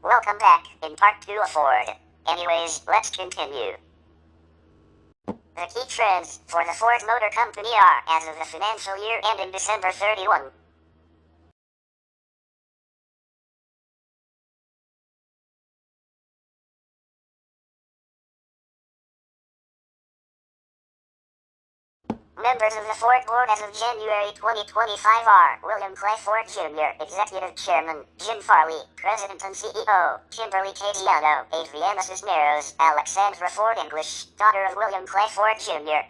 Welcome back in part 2 of Ford. Anyways, let's continue. The key trends for the Ford Motor Company are, as of the financial year ending December 31. Members of the Ford Board as of January 2025 are William Clay Ford Jr., Executive Chairman, Jim Farley, President and CEO, Kimberly Casiano, Adriana Cisneros, Alexandra Ford English, daughter of William Clay Ford Jr.,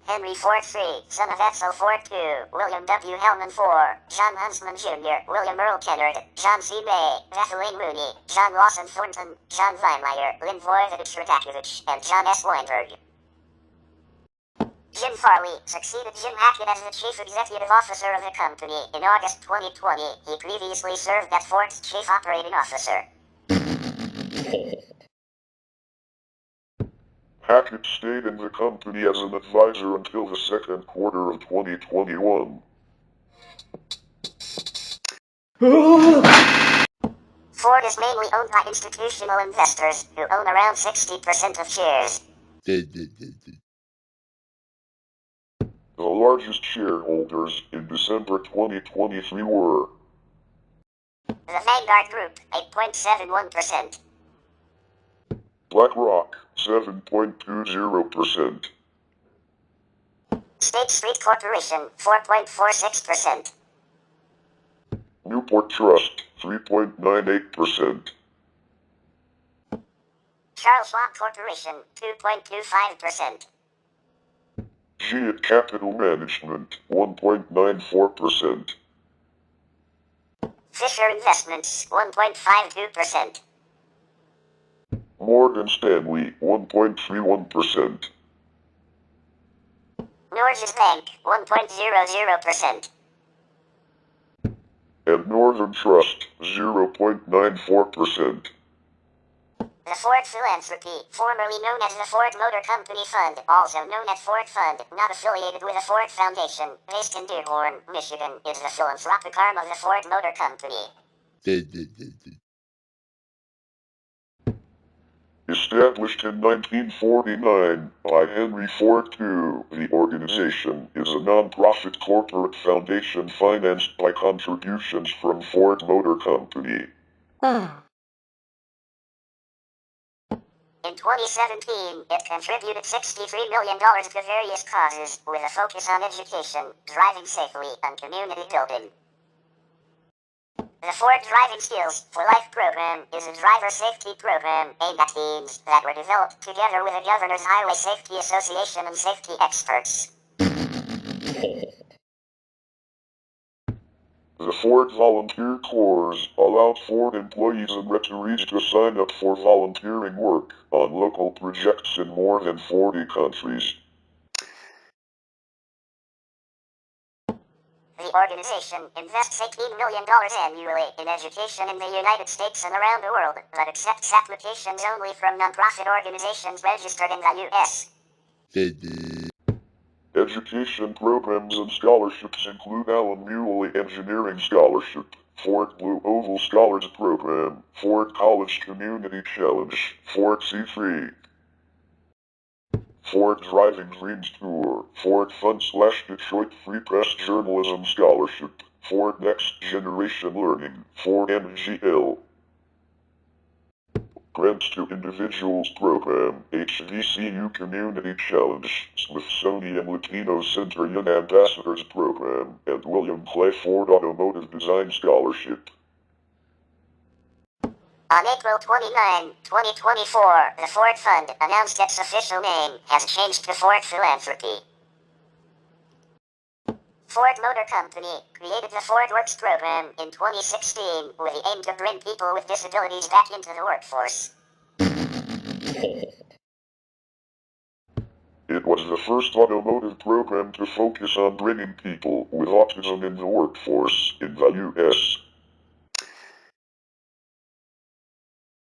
Henry Ford III, son of Edsel Ford II, William W. Hellman IV, John Huntsman Jr., William Earl Kennard, John C. May, Bethlehem Mooney, John Lawson Thornton, John Weinmeier, Lynn Voivodich Radakovich, and John S. Weinberg. Jim Farley succeeded Jim Hackett as the Chief Executive Officer of the company in August 2020. He previously served as Ford's Chief Operating Officer. Hackett stayed in the company as an advisor until the second quarter of 2021. Ford is mainly owned by institutional investors who own around 60% of shares. The largest shareholders in December 2023 were the Vanguard Group, 8.71%. BlackRock, 7.20%. State Street Corporation, 4.46%. Newport Trust, 3.98%. Charles Schwab Corporation, 2.25%. Giant Capital Management, 1.94%. Fisher Investments, 1.52%. Morgan Stanley, 1.31%. Norges Bank, 1.00%. And Northern Trust, 0.94%. The Ford Philanthropy, formerly known as the Ford Motor Company Fund, also known as Ford Fund, not affiliated with the Ford Foundation, based in Dearborn, Michigan, is the philanthropic arm of the Ford Motor Company. Established in 1949 by Henry Ford II, the organization is a non-profit corporate foundation financed by contributions from Ford Motor Company. In 2017, it contributed $63 million to various causes, with a focus on education, driving safely, and community building. The Ford Driving Skills for Life program is a driver safety program aimed at teens that were developed together with the Governor's Highway Safety Association and safety experts. The Ford Volunteer Corps allowed Ford employees and retirees to sign up for volunteering work on local projects in more than 40 countries. The organization invests $18 million annually in education in the United States and around the world, but accepts applications only from nonprofit organizations registered in the U.S. Education programs and scholarships include Alan Muley Engineering Scholarship, Ford Blue Oval Scholars Program, Ford College Community Challenge, Ford C3, Ford Driving Dreams Tour, Ford Fund/Detroit Free Press Journalism Scholarship, Ford Next Generation Learning, Ford MGL. Grants to Individuals Program, HVCU Community Challenge, Smithsonian Latino Center Young Ambassadors Program, and William Clay Ford Automotive Design Scholarship. On April 29, 2024, the Ford Fund announced its official name has changed to Ford Philanthropy. Ford Motor Company created the Ford Works program in 2016 with the aim to bring people with disabilities back into the workforce. It was the first automotive program to focus on bringing people with autism in the workforce in the U.S.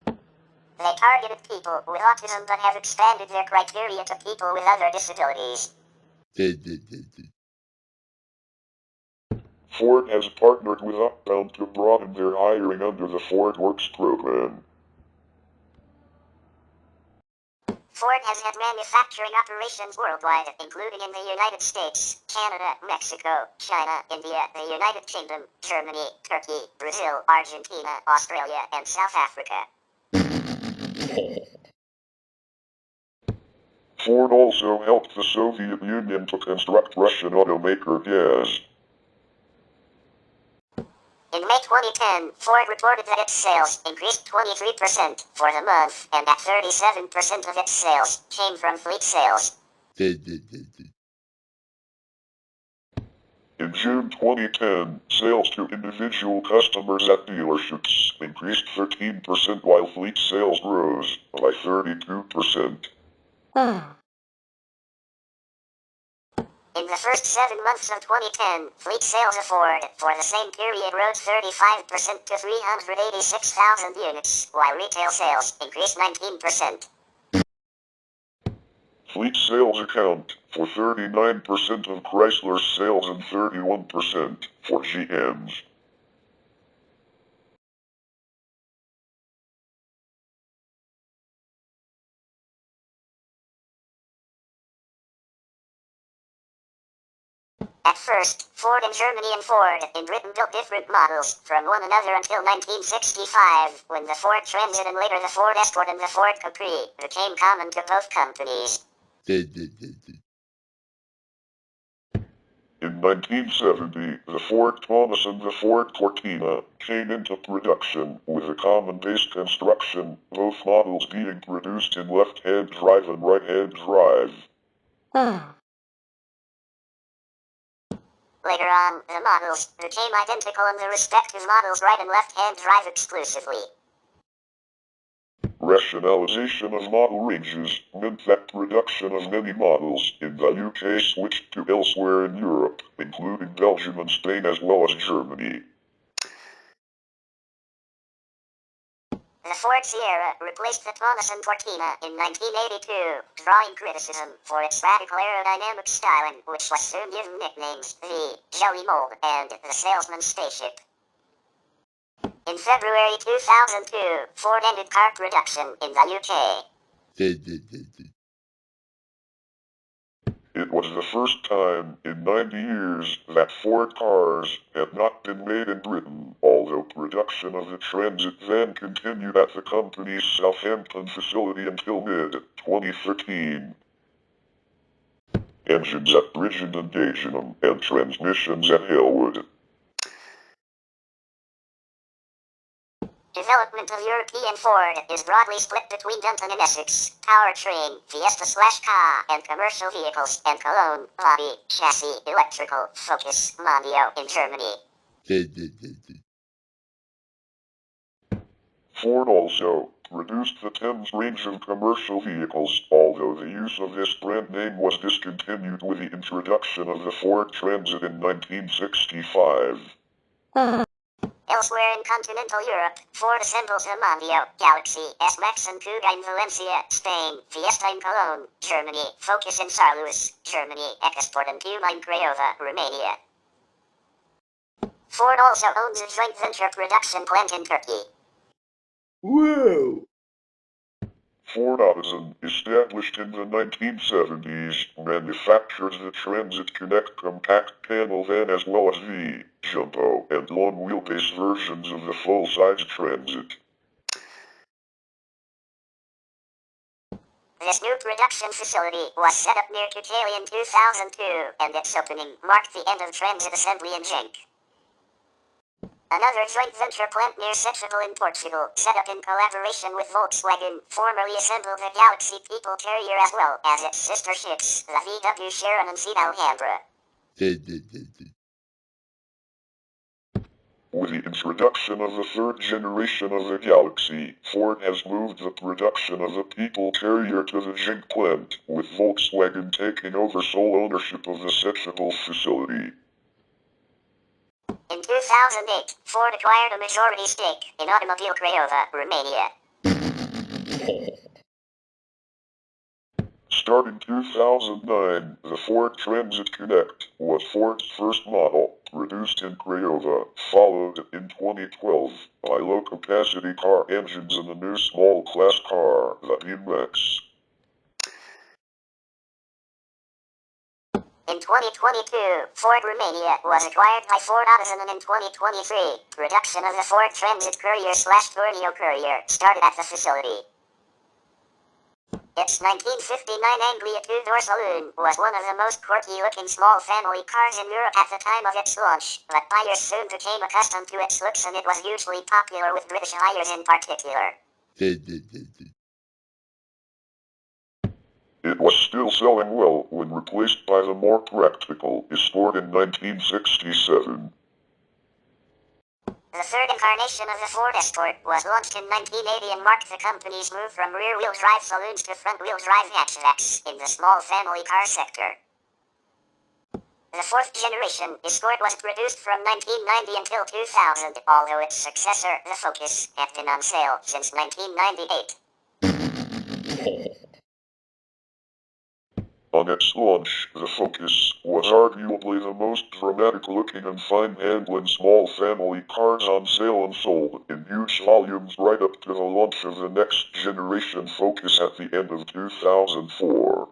They targeted people with autism but have expanded their criteria to people with other disabilities. Ford has partnered with Upbound to broaden their hiring under the Ford Works program. Ford has had manufacturing operations worldwide, including in the United States, Canada, Mexico, China, India, the United Kingdom, Germany, Turkey, Brazil, Argentina, Australia, and South Africa. Ford also helped the Soviet Union to construct Russian automaker GAZ. In May 2010, Ford reported that its sales increased 23% for the month, and that 37% of its sales came from fleet sales. In June 2010, sales to individual customers at dealerships increased 13% while fleet sales rose by 32%. In the first 7 months of 2010, fleet sales of Ford for the same period rose 35% to 386,000 units, while retail sales increased 19%. Fleet sales account for 39% of Chrysler's sales and 31% for GM's. At first, Ford in Germany and Ford in Britain built different models from one another until 1965, when the Ford Transit and later the Ford Escort and the Ford Capri became common to both companies. In 1970, the Ford Taunus and the Ford Cortina came into production with a common base construction, both models being produced in left-hand drive and right-hand drive. Later on, the models became identical in the respective models' right and left-hand drive exclusively. Rationalization of model ranges meant that production of many models in the UK switched to elsewhere in Europe, including Belgium and Spain as well as Germany. The Ford Sierra replaced the Taunus and Cortina in 1982, drawing criticism for its radical aerodynamic styling, which was soon given nicknames the Jelly Mold and the Salesman's Spaceship. In February 2002, Ford ended car production in the UK. It was the first time in 90 years that Ford cars had not been made in Britain, although production of the Transit van continued at the company's Southampton facility until mid-2013. Engines at Bridgend and Dagenham, and transmissions at Halewood. Development of European Ford is broadly split between Denton and Essex, powertrain, Fiesta/Ka, and commercial vehicles, and Cologne, body, chassis, electrical, Focus, Mondio in Germany. Ford also produced the Thames range of commercial vehicles, although the use of this brand name was discontinued with the introduction of the Ford Transit in 1965. Elsewhere in continental Europe, Ford assembles the Mondio, Galaxy, S-Max and Kuga in Valencia, Spain, Fiesta in Cologne, Germany, Focus in Saarlouis, Germany, EcoSport and Puma in Craiova, Romania. Ford also owns a joint venture production plant in Turkey. Whoa! Ford Otosan, established in the 1970s, manufactures the Transit Connect compact panel van as well as the jumbo and long wheelbase versions of the full-size Transit. This new production facility was set up near Tutale in 2002, and its opening marked the end of Transit assembly in Genk. Another joint venture plant near Setúbal in Portugal, set up in collaboration with Volkswagen, formerly assembled the Galaxy People Carrier as well as its sister ships, the VW Sharon and Seat Alhambra. With the introduction of the third generation of the Galaxy, Ford has moved the production of the People Carrier to the Genk plant, with Volkswagen taking over sole ownership of the Setúbal facility. In 2008, Ford acquired a majority stake in Automobile Craiova, Romania. Starting 2009, the Ford Transit Connect was Ford's first model, produced in Craiova, followed in 2012 by low-capacity car engines and a new small-class car, the TaBNWNE. In 2022, Ford Romania was acquired by Ford Otosan, and in 2023, production of the Ford Transit Courier/Tourneo Courier started at the facility. Its 1959 Anglia two-door saloon was one of the most quirky-looking small family cars in Europe at the time of its launch, but buyers soon became accustomed to its looks, and it was hugely popular with British buyers in particular. It was still selling well when replaced by the more practical Escort in 1967. The third incarnation of the Ford Escort was launched in 1980 and marked the company's move from rear-wheel drive saloons to front-wheel drive hatchbacks in the small family car sector. The fourth generation Escort was produced from 1990 until 2000, although its successor, the Focus, had been on sale since 1998. On its launch, the Focus was arguably the most dramatic-looking and fine-handling small family cars on sale and sold in huge volumes right up to the launch of the next-generation Focus at the end of 2004.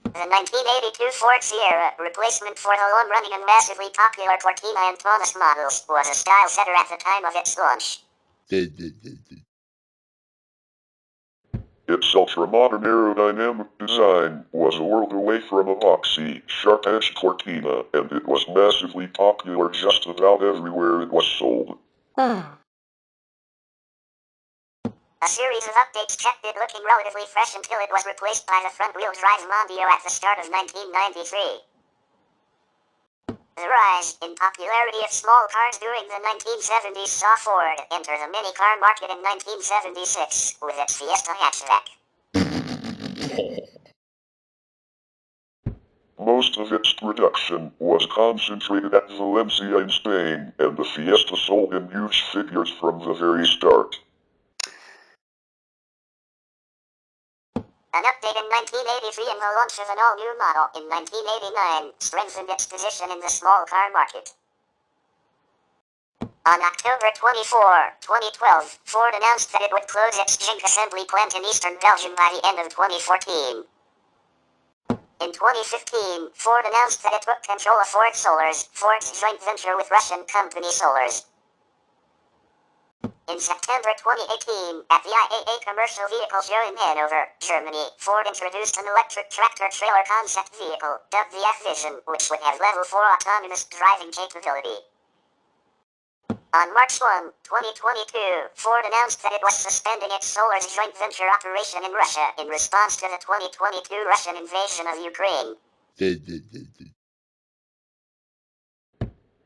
The 1982 Ford Sierra, replacement for the long-running and massively popular Cortina and Taunus models, was a style setter at the time of its launch. Its ultra-modern aerodynamic design was a world away from a boxy, sharp-edged Cortina, and it was massively popular just about everywhere it was sold. A series of updates kept it looking relatively fresh until it was replaced by the front-wheel drive Mondeo at the start of 1993. The rise in popularity of small cars during the 1970s saw Ford enter the mini-car market in 1976 with its Fiesta hatchback. Most of its production was concentrated at Valencia in Spain, and the Fiesta sold in huge figures from the very start. An update in 1983 and the launch of an all-new model in 1989 strengthened its position in the small car market. On October 24, 2012, Ford announced that it would close its Genk assembly plant in eastern Belgium by the end of 2014. In 2015, Ford announced that it took control of Ford Solars, Ford's joint venture with Russian company Solars. In September 2018, at the IAA Commercial Vehicle Show in Hanover, Germany, Ford introduced an electric tractor-trailer concept vehicle, dubbed the F-Vision, which would have Level 4 autonomous driving capability. On March 1, 2022, Ford announced that it was suspending its Solars joint venture operation in Russia in response to the 2022 Russian invasion of Ukraine.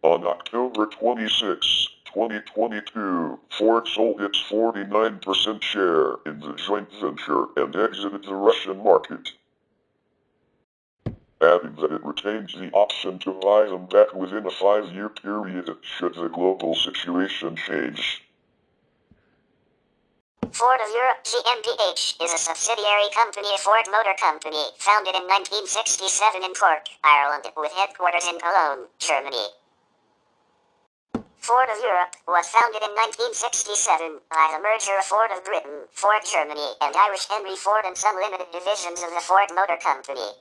On October 26, 2022, Ford sold its 49% share in the joint venture and exited the Russian market, adding that it retains the option to buy them back within a 5-year period should the global situation change. Ford of Europe GmbH is a subsidiary company of Ford Motor Company, founded in 1967 in Cork, Ireland, with headquarters in Cologne, Germany. Ford of Europe was founded in 1967 by the merger of Ford of Britain, Ford Germany, and Irish Henry Ford and some limited divisions of the Ford Motor Company.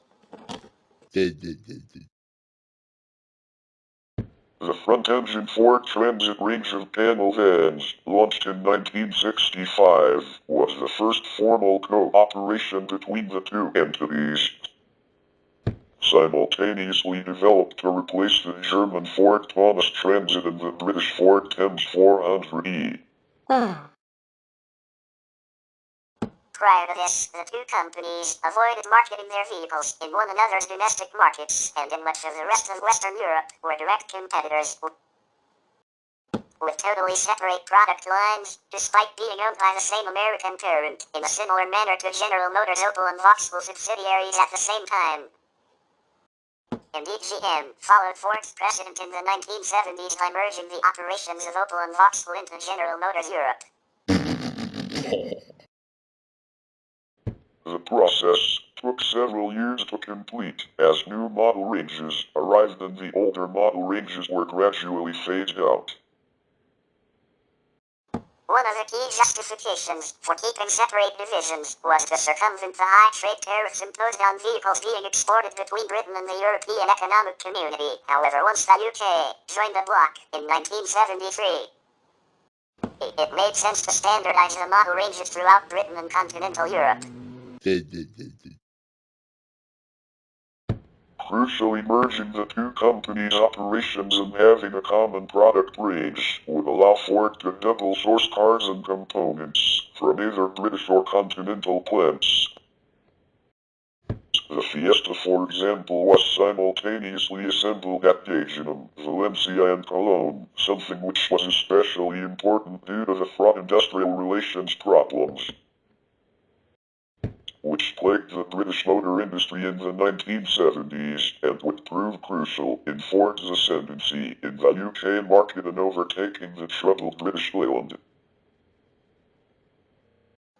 The front-engine Ford Transit range of panel vans, launched in 1965, was the first formal cooperation between the two entities, simultaneously developed to replace the German Ford Taunus Transit and the British Ford Thames 400e. Prior to this, the two companies avoided marketing their vehicles in one another's domestic markets, and in much of the rest of Western Europe were direct competitors with totally separate product lines, despite being owned by the same American parent, in a similar manner to General Motors' Opel and Vauxhall subsidiaries at the same time. Indeed, GM followed Ford's precedent in the 1970s by merging the operations of Opel and Vauxhall into General Motors Europe. The process took several years to complete as new model ranges arrived and the older model ranges were gradually phased out. One of the key justifications for keeping separate divisions was to circumvent the high trade tariffs imposed on vehicles being exported between Britain and the European Economic Community. However, once the UK joined the bloc in 1973, it made sense to standardize the model ranges throughout Britain and continental Europe. Crucially, merging the two companies' operations and having a common product range would allow Ford to double source cars and components from either British or continental plants. The Fiesta, for example, was simultaneously assembled at Dagenham, Valencia and Cologne, something which was especially important due to the fraught industrial relations problems which plagued the British motor industry in the 1970s and would prove crucial in Ford's ascendancy in the UK market and overtaking the troubled British Leyland.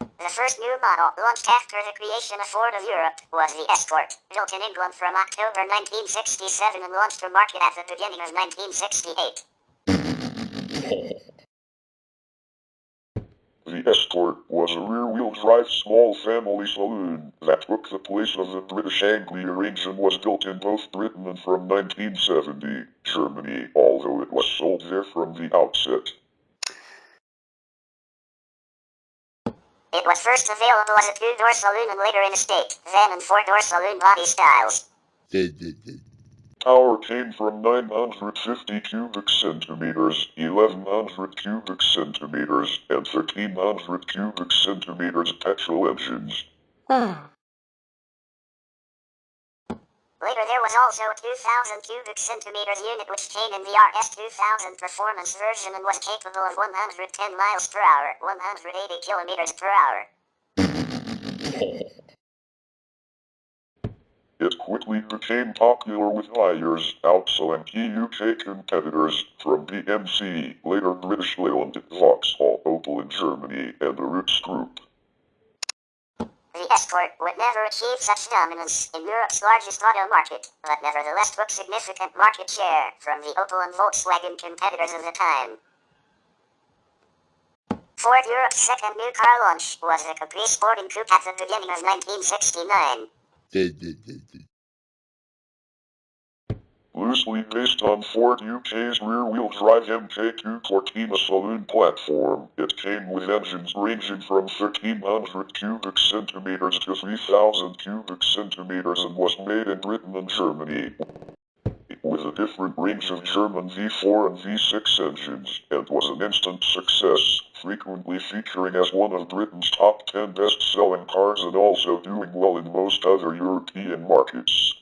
The first new model launched after the creation of Ford of Europe was the Escort, built in England from October 1967 and launched to market at the beginning of 1968. The Escort was a rear-wheel drive small family saloon that took the place of the British Anglia range and was built in both Britain and from 1970, Germany, although it was sold there from the outset. It was first available as a two-door saloon and later in estate, van and four-door saloon body styles. Power came from 950 cubic centimeters, 1100 cubic centimeters, and 1300 cubic centimeters petrol engines. Later there was also a 2000 cubic centimeters unit which came in the RS2000 performance version and was capable of 110 miles per hour, 180 kilometers per hour. It quickly became popular with buyers, outselling key UK competitors from BMC, later British Leyland, Vauxhall, Opel in Germany, and the Roots Group. The Escort would never achieve such dominance in Europe's largest auto market, but nevertheless took significant market share from the Opel and Volkswagen competitors of the time. Ford Europe's second new car launch was the Caprice Sporting Coupe at the beginning of 1969. Loosely based on Ford UK's rear-wheel drive MK2 Cortina saloon platform, it came with engines ranging from 1300 cubic centimeters to 3000 cubic centimeters and was made in Britain and Germany, with a different range of German V4 and V6 engines, and was an instant success, frequently featuring as one of Britain's top 10 best-selling cars and also doing well in most other European markets.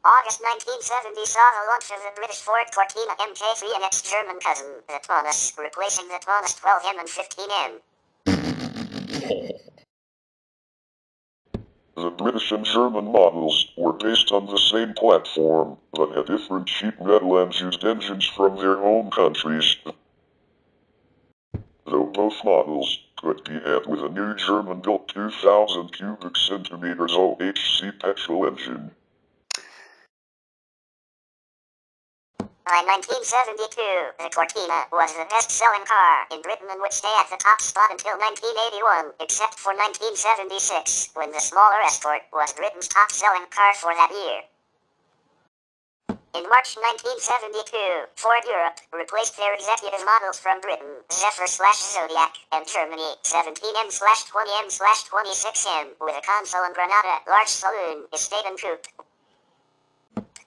August 1970 saw the launch of the British Ford Cortina MK3 and its German cousin, the Taunus, replacing the Taunus 12M and 15M. The British and German models were based on the same platform, but had different sheet metal and used engines from their home countries. Though both models could be had with a new German-built 2000 cubic centimeters OHC petrol engine. By 1972, the Cortina was the best-selling car in Britain and would stay at the top spot until 1981, except for 1976, when the smaller Escort was Britain's top-selling car for that year. In March 1972, Ford Europe replaced their executive models from Britain, Zephyr/Zodiac, and Germany, 17M/20M/26M, with a console and Granada, large saloon, estate and coupe,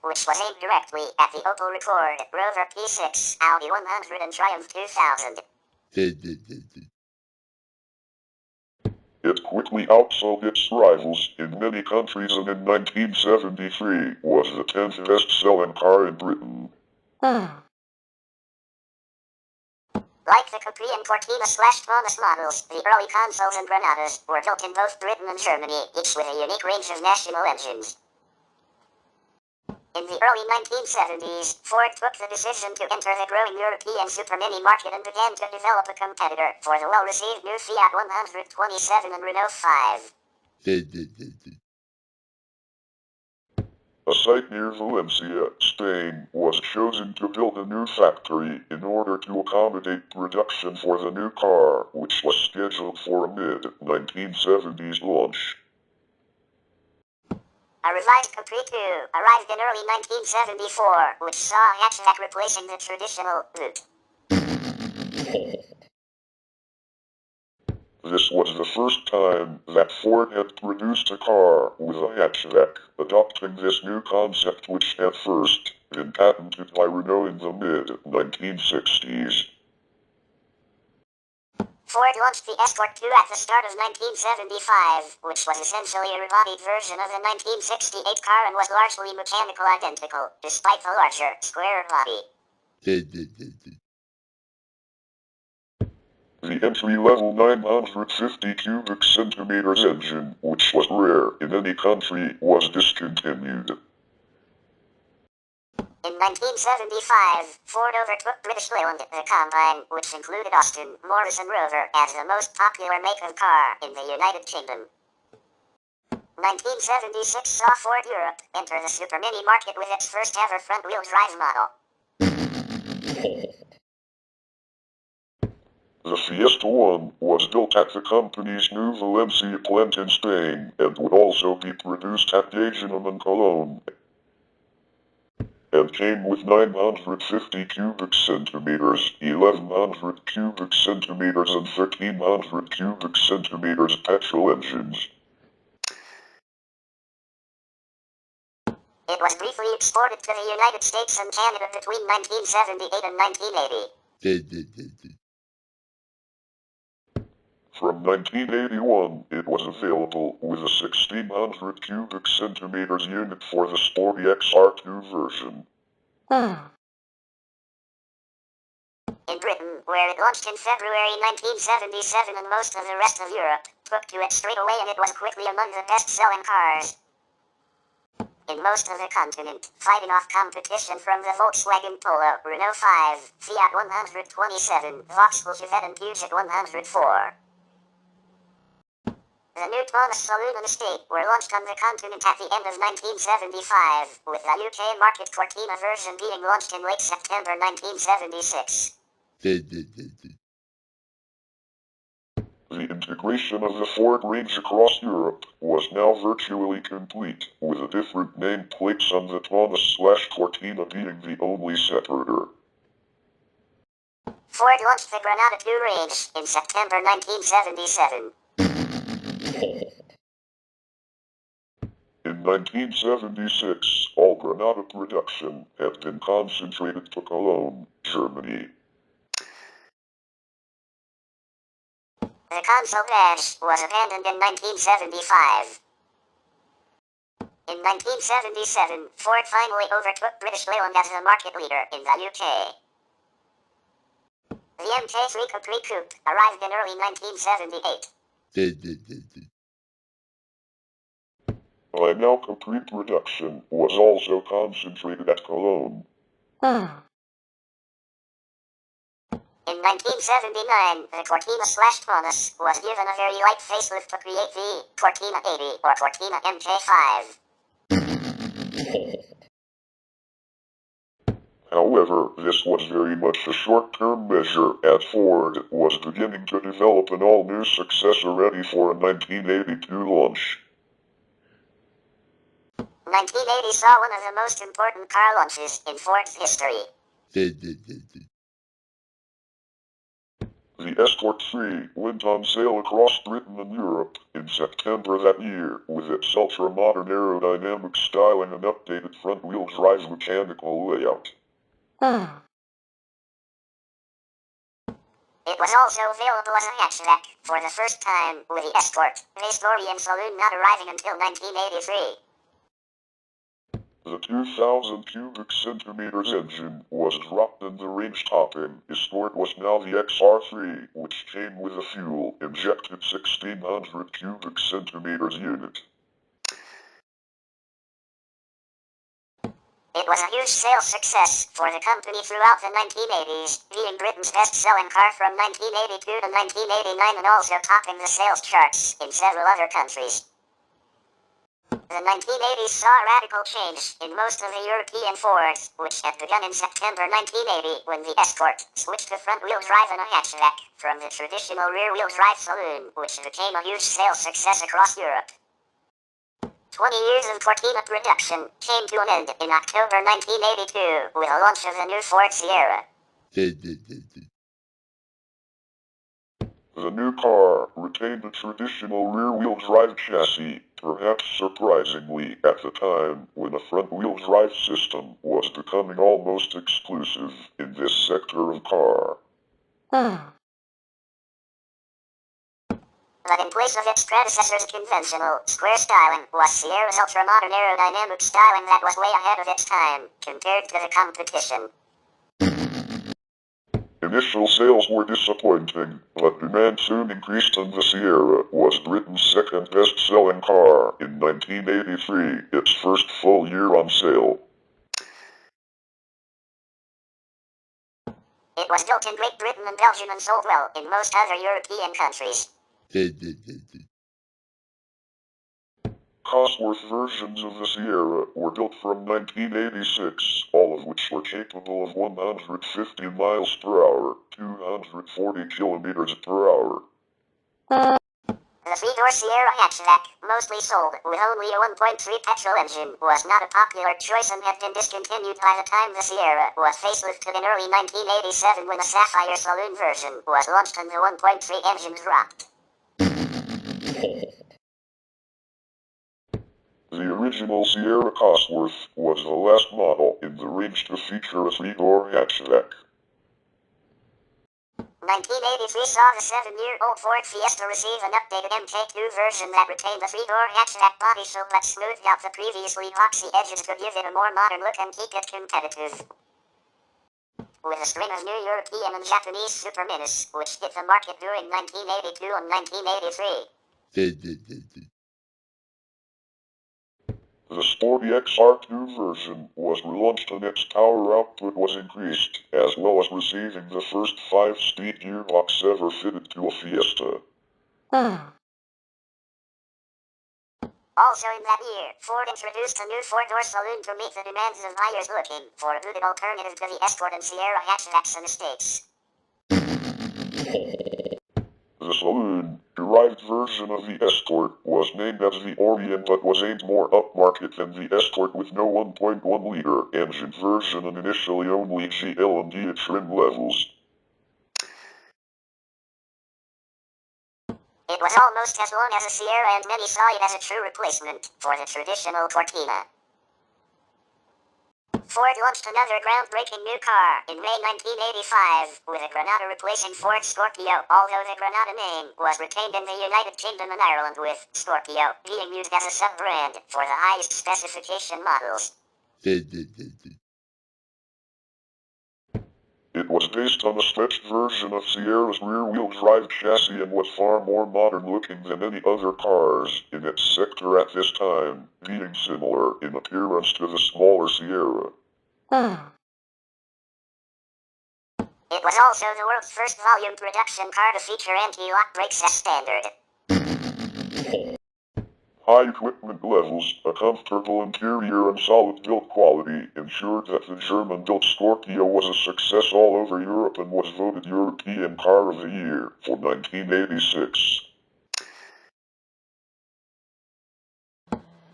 which was aimed directly at the Opel Rekord, Rover P6, Audi 100 and Triumph 2000. It quickly outsold its rivals in many countries and in 1973 was the 10th best-selling car in Britain. Like the Capri and Cortina/Taunus models, the early consoles and Granadas were built in both Britain and Germany, each with a unique range of national engines. In the early 1970s, Ford took the decision to enter the growing European Super Mini market and began to develop a competitor for the well-received new Fiat 127 and Renault 5. A site near Valencia, Spain, was chosen to build a new factory in order to accommodate production for the new car, which was scheduled for a mid-1970s launch. A revised Capri 2 arrived in early 1974, which saw a hatchback replacing the traditional Ute. This was the first time that Ford had produced a car with a hatchback, adopting this new concept which had first been patented by Renault in the mid-1960s. Ford launched the Escort 2 at the start of 1975, which was essentially a rebodied version of the 1968 car and was largely mechanical identical, despite the larger, square body. The entry-level 950 cubic centimeters engine, which was rare in any country, was discontinued. In 1975, Ford overtook British Leyland, the Combine, which included Austin, Morris and Rover, as the most popular make of car in the United Kingdom. 1976 saw Ford Europe enter the Super Mini market with its first ever front-wheel drive model. The Fiesta 1 was built at the company's new Valencia plant in Spain and would also be produced at TaBNWNE Cologne, and came with 950 cubic centimeters, 1100 cubic centimeters and 1300 cubic centimeters petrol engines. It was briefly exported to the United States and Canada between 1978 and 1980. From 1981, it was available with a 1600 cubic centimeters unit for the sporty XR2 version. In Britain, where it launched in February 1977 and most of the rest of Europe took to it straight away and it was quickly among the best-selling cars. In most of the continent, fighting off competition from the Volkswagen Polo, Renault 5, Fiat 127, Volkswagen and Peugeot 104. The new Thomas Saloon and Estate were launched on the continent at the end of 1975, with the UK market Cortina version being launched in late September 1976. The integration of the Ford range across Europe was now virtually complete, with the different nameplates on the Thomas/Cortina being the only separator. Ford launched the Granada 2 range in September 1977. In 1976, all Granada production had been concentrated to Cologne, Germany. The console dash was abandoned in 1975. In 1977, Ford finally overtook British Leyland as the market leader in the UK. The MK3 Capri Coupe arrived in early 1978. By now, Capri production was also concentrated at Cologne. In 1979, the Cortina/Thomas was given a very light facelift to create the Cortina 80 or Cortina MK5. However, this was very much a short-term measure, as Ford was beginning to develop an all-new successor ready for a 1982 launch. 1980 saw one of the most important car launches in Ford's history. The Escort 3 went on sale across Britain and Europe in September that year, with its ultra-modern aerodynamic styling and updated front-wheel drive mechanical layout. It was also available as a hatchback for the first time, with the Escort Historian Saloon not arriving until 1983. The 2,000 cubic centimeters engine was dropped and the range topping Escort was now the XR3, which came with a fuel-injected 1,600 cubic centimeters unit. It was a huge sales success for the company throughout the 1980s, being Britain's best-selling car from 1982 to 1989 and also topping the sales charts in several other countries. The 1980s saw a radical change in most of the European Fords, which had begun in September 1980 when the Escort switched to front-wheel drive and a hatchback from the traditional rear-wheel drive saloon, which became a huge sales success across Europe. 20 years of Cortina production came to an end in October 1982 with the launch of the new Ford Sierra. The new car retained the traditional rear-wheel drive chassis, perhaps surprisingly at the time when a front-wheel drive system was becoming almost exclusive in this sector of car. But in place of its predecessor's conventional, square styling was Sierra's ultra-modern aerodynamic styling that was way ahead of its time, compared to the competition. Initial sales were disappointing, but demand soon increased and the Sierra was Britain's second best-selling car in 1983, its first full year on sale. It was built in Great Britain and Belgium and sold well in most other European countries. Cosworth versions of the Sierra were built from 1986, all of which were capable of 150 miles per hour, 240 kilometers per hour. The three-door Sierra hatchback, mostly sold with only a 1.3 petrol engine, was not a popular choice and had been discontinued by the time the Sierra was facelifted in early 1987 when the Sapphire Saloon version was launched and the 1.3 engine dropped. The original Sierra Cosworth was the last model in the range to feature a three-door hatchback. 1983 saw the 7-year-old Ford Fiesta receive an updated MK2 version that retained the three-door hatchback body so that smoothed out the previously boxy edges to give it a more modern look and keep it competitive. With a string of new European and Japanese super minis, which hit the market during 1982 and 1983. The sporty XR2 version was relaunched and its power output was increased, as well as receiving the first 5-speed gearbox ever fitted to a Fiesta. Also in that year, Ford introduced a new four-door saloon to meet the demands of buyers looking for a booted alternative to the Escort and Sierra hatchbacks and estates. The saloon-derived version of the Escort was named as the Orient but was aimed more upmarket than the Escort with no 1.1-liter engine version and initially only GL and D trim levels. It was almost as long as a Sierra and many saw it as a true replacement for the traditional Cortina. Ford launched another groundbreaking new car in May 1985 with a Granada replacing Ford Scorpio, although the Granada name was retained in the United Kingdom and Ireland with Scorpio being used as a sub-brand for the highest specification models. It was based on a stretched version of Sierra's rear-wheel drive chassis and was far more modern-looking than any other cars in its sector at this time, being similar in appearance to the smaller Sierra. It was also the world's first volume production car to feature anti-lock brakes as standard. High equipment levels, a comfortable interior and solid build quality ensured that the German-built Scorpio was a success all over Europe and was voted European Car of the Year for 1986.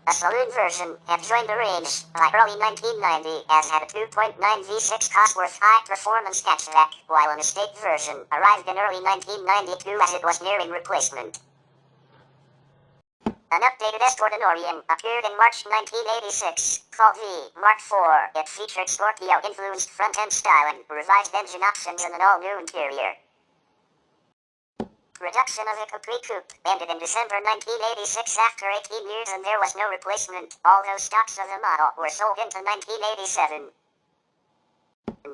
A saloon version had joined the range by early 1990 as had a 2.9 V6 Cosworth high-performance hatchback, while an estate version arrived in early 1992 as it was nearing replacement. An updated Escort and Orient appeared in March 1986, called the Mark IV. It featured Scorpio-influenced front-end styling, revised engine options, and an all-new interior. Production of the Capri Coupe ended in December 1986 after 18 years and there was no replacement, although stocks of the model were sold into 1987.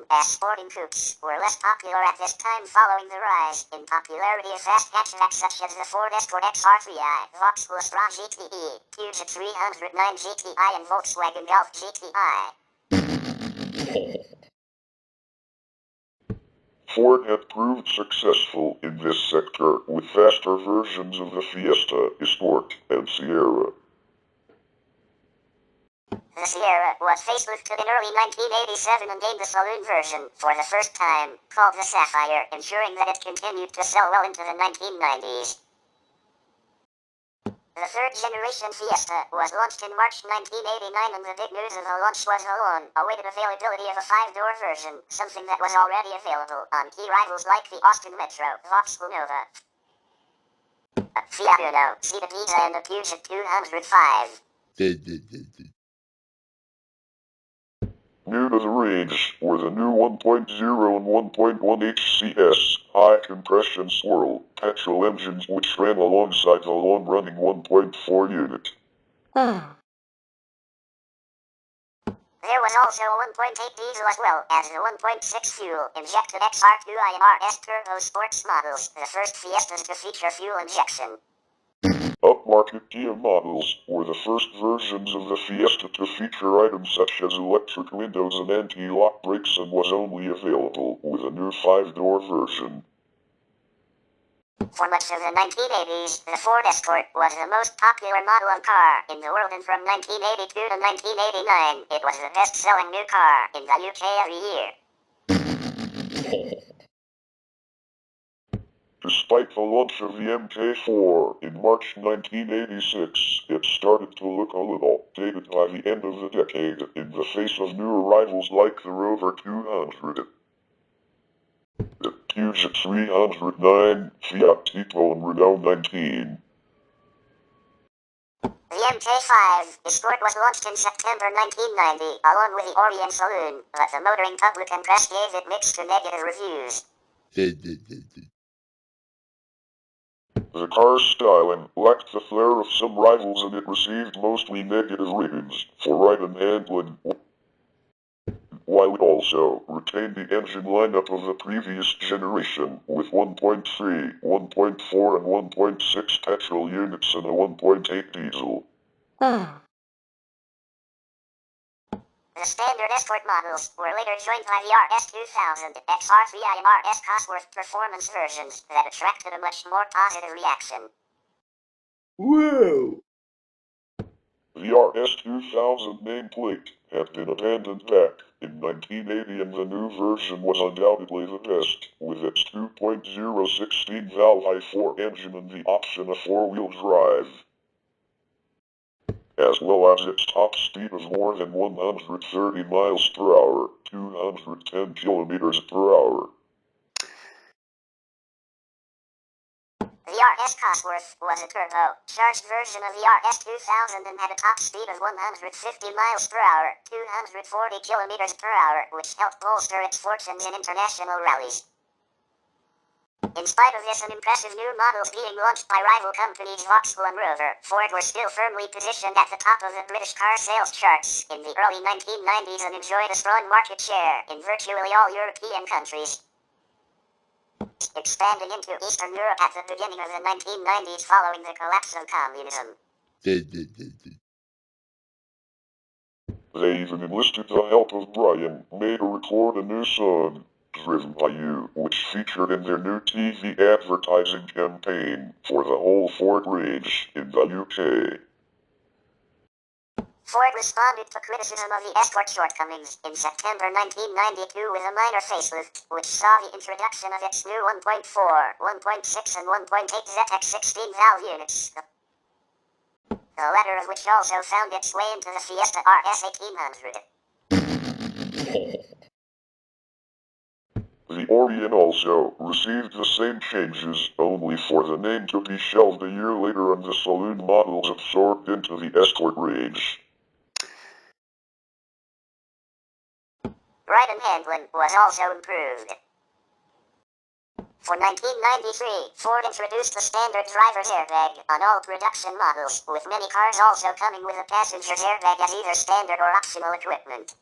As sporting coupes were less popular at this time following the rise in popularity of fast hatchbacks such as the Ford Escort XR3i, Vauxhall Astra GTE, Peugeot 309 GTI and Volkswagen Golf GTI. Ford had proved successful in this sector with faster versions of the Fiesta, Escort, and Sierra. The Sierra was facelifted in early 1987 and gained a saloon version for the first time, called the Sapphire, ensuring that it continued to sell well into the 1990s. The third generation Fiesta was launched in March 1989, and the big news of the launch was the long-awaited availability of a 5-door version, something that was already available on key rivals like the Austin Metro, Vauxhall Nova, Fiat Uno, Seat Ibiza, and the Puget 205. New to the range were the new 1.0 and 1.1 HCS high-compression swirl petrol engines, which ran alongside the long-running 1.4 unit. There was also a 1.8 diesel as well as the 1.6 fuel-injected XR2IMRS Turbo Sports models, the first Fiestas to feature fuel injection. Upmarket Kia models were the first versions of the Fiesta to feature items such as electric windows and anti-lock brakes, and was only available with a new 5-door version. For much of the 1980s, the Ford Escort was the most popular model of car in the world, and from 1982 to 1989, it was the best-selling new car in the UK every year. Despite the launch of the MK4 in March 1986, it started to look a little dated by the end of the decade in the face of new arrivals like the Rover 200, the Puget 309, Fiat Tipo, and Renault 19. The MK5 Escort was launched in September 1990, along with the Orient Saloon, but the motoring public and press gave it mixed to negative reviews. The car's styling lacked the flair of some rivals, and it received mostly negative ratings for ride and handling, while it also retained the engine lineup of the previous generation with 1.3, 1.4, and 1.6 petrol units and a 1.8 diesel. The standard Escort models were later joined by the RS2000 XR3i RS Cosworth performance versions that attracted a much more positive reaction. Whoa! The RS2000 nameplate had been abandoned back in 1980, and the new version was undoubtedly the best, with its 2.0 16-valve i4 engine and the option of 4-wheel drive, as well as its top speed of more than 130 miles per hour, 210 kilometers per hour. The RS Cosworth was a turbo-charged version of the RS2000 and had a top speed of 150 miles per hour, 240 kilometers per hour, which helped bolster its fortunes in international rallies. In spite of this and impressive new models being launched by rival companies Vauxhall and Rover, Ford were still firmly positioned at the top of the British car sales charts in the early 1990s and enjoyed a strong market share in virtually all European countries, expanding into Eastern Europe at the beginning of the 1990s following the collapse of communism. They even enlisted the help of Brian May to record a new song, Driven by You, which featured in their new TV advertising campaign for the whole Ford range in the UK. Ford responded to criticism of the Escort shortcomings in September 1992 with a minor facelift, which saw the introduction of its new 1.4, 1.6 and 1.8 ZX 16-valve units, the latter of which also found its way into the Fiesta RS 1800. The Orient also received the same changes, only for the name to be shelved a year later and the saloon models absorbed into the Escort range. Ride and handling was also improved. For 1993, Ford introduced the standard driver's airbag on all production models, with many cars also coming with a passenger's airbag as either standard or optional equipment.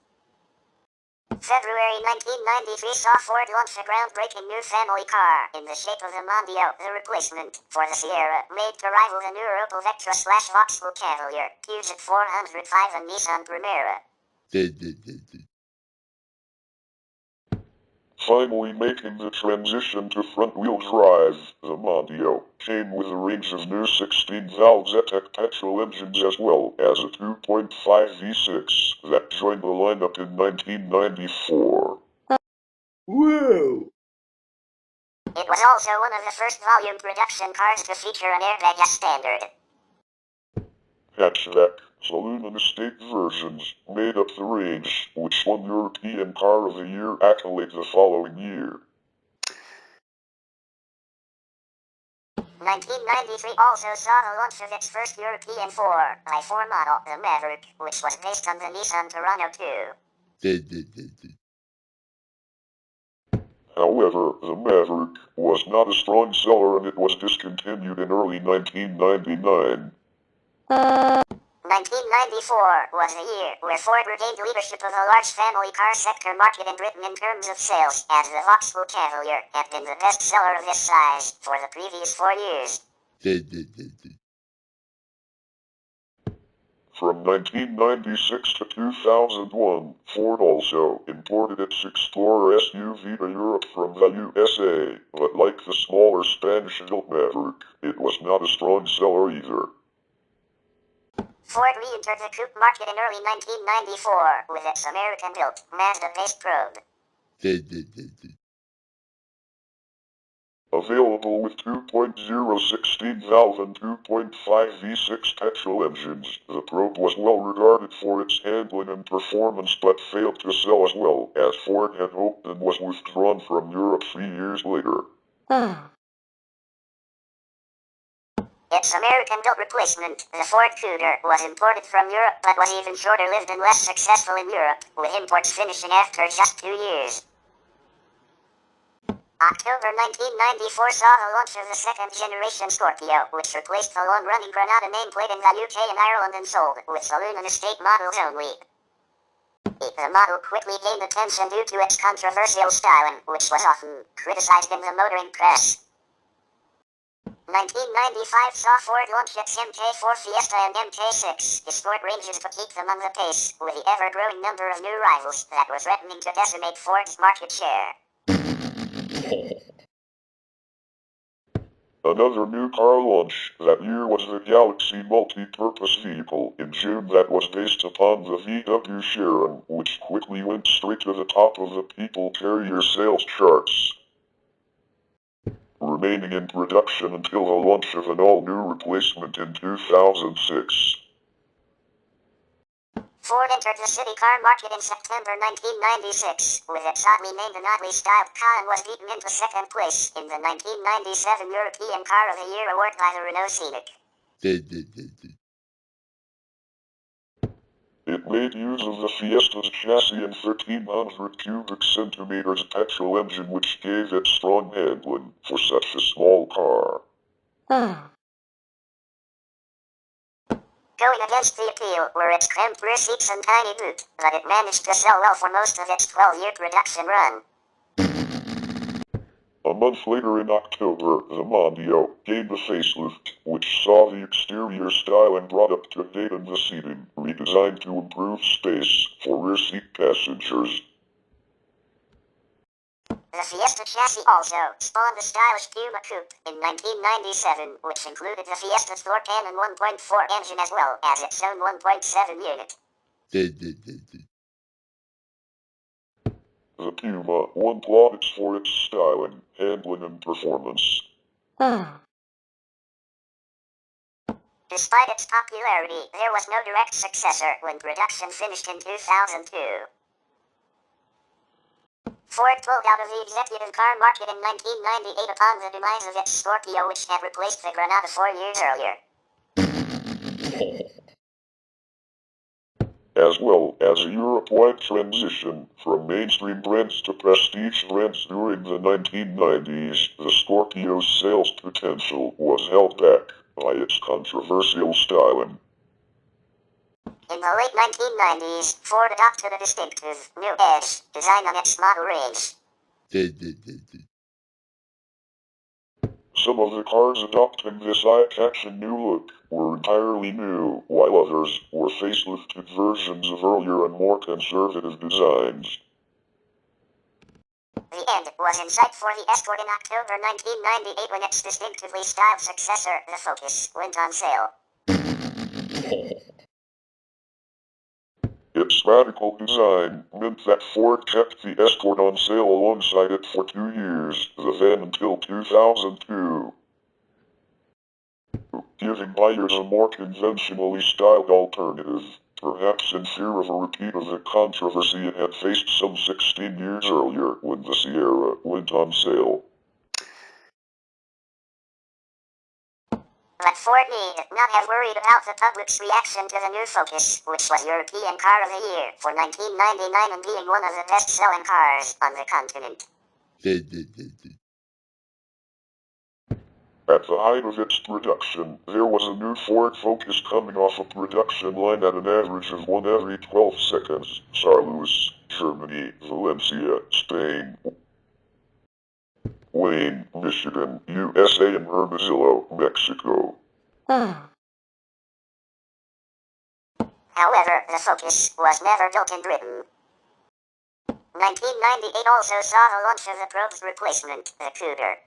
February 1993 saw Ford launch a groundbreaking new family car in the shape of the Mondeo, the replacement for the Sierra, made to rival the new Opel Vectra/Vauxhall Cavalier, Puget 405 and Nissan Primera. Finally making the transition to front-wheel drive, the Mondeo came with a range of new 16-valve Zetec petrol engines as well as a 2.5 V6 that joined the lineup in 1994. Whoa! It was also one of the first volume production cars to feature an airbag as standard. Hatchback, saloon and estate versions made up the range, which won European Car of the Year accolade the following year. 1993 also saw the launch of its first European 4x4 model, the Maverick, which was based on the Nissan Murano 2. However, the Maverick was not a strong seller and it was discontinued in early 1999. 1994 was the year where Ford regained leadership of the large family car sector market in Britain in terms of sales, as the Vauxhall Cavalier had been the best seller of this size for the previous 4 years. From 1996 to 2001, Ford also imported its Explorer SUV to Europe from the USA, but like the smaller Spanish-built Maverick, it was not a strong seller either. Ford re-entered the coupe market in early 1994 with its American-built, Mazda-based Probe. Available with 2.0 16-valve and 2.5 V6 petrol engines, the Probe was well regarded for its handling and performance but failed to sell as well as Ford had hoped and was withdrawn from Europe 3 years later. Its American-built replacement, the Ford Cougar, was imported from Europe but was even shorter-lived and less successful in Europe, with imports finishing after just 2 years. October 1994 saw the launch of the second-generation Scorpio, which replaced the long-running Granada nameplate in the UK and Ireland and sold with saloon and estate models only. The model quickly gained attention due to its controversial styling, which was often criticized in the motoring press. 1995 saw Ford launch its MK4 Fiesta and MK6 Escort ranges to keep them on the pace, with the ever-growing number of new rivals that were threatening to decimate Ford's market share. Another new car launch that year was the Galaxy multi-purpose vehicle in June that was based upon the VW Sharon, which quickly went straight to the top of the people carrier sales charts, remaining in production until the launch of an all-new replacement in 2006. Ford entered the city car market in September 1996, with its oddly named and oddly styled car and was beaten into second place in the 1997 European Car of the Year award by the Renault Scenic. It made use of the Fiesta's chassis and 1,300 cubic centimeters petrol engine, which gave it strong handling for such a small car. Going against the appeal were its cramped rear seats and tiny boot, but it managed to sell well for most of its 12-year production run. A month later in October, the Mondeo gained a facelift, which saw the exterior styling brought up to date and the seating redesigned to improve space for rear seat passengers. The Fiesta chassis also spawned the stylish Puma Coupe in 1997, which included the Fiesta's four-cannon 1.4 engine as well as its own 1.7 unit. The Puma won plaudits for its styling, handling, and performance. Despite its popularity, there was no direct successor when production finished in 2002. Ford pulled out of the executive car market in 1998 upon the demise of its Scorpio, which had replaced the Granada 4 years earlier. As well as a Europe-wide transition from mainstream brands to prestige brands during the 1990s, the Scorpio's sales potential was held back by its controversial styling. In the late 1990s, Ford adopted a distinctive, new edge design on its model range. Some of the cars adopting this eye-catching new look were entirely new, while others were facelifted versions of earlier and more conservative designs. The end was in sight for the Escort in October 1998 when its distinctively styled successor, the Focus, went on sale. Its radical design meant that Ford kept the Escort on sale alongside it for 2 years, the then until 2002. Giving buyers a more conventionally styled alternative, perhaps in fear of a repeat of the controversy it had faced some 16 years earlier when the Sierra went on sale. But Ford need not have worried about the public's reaction to the new Focus, which was European Car of the Year for 1999 and being one of the best-selling cars on the continent. At the height of its production, there was a new Ford Focus coming off a production line at an average of 1 every 12 seconds. Saarlouis, Germany, Valencia, Spain, Wayne, Michigan, USA, and Hermosillo, Mexico. However, the Focus was never built in Britain. 1998 also saw the launch of the Probe's replacement, the Cougar.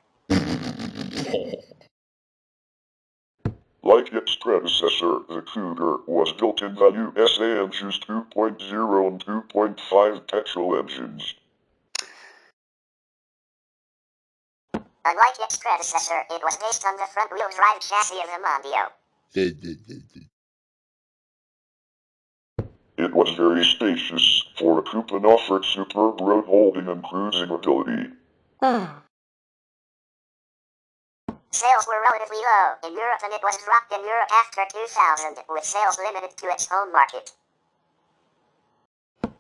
Like its predecessor, the Cougar was built in the USA and used 2.0 and 2.5 petrol engines. Unlike its predecessor, it was based on the front-wheel drive chassis of the Mondio. It was very spacious for a coupe and offered superb road holding and cruising ability. Sales were relatively low in Europe and it was dropped in Europe after 2000, with sales limited to its home market.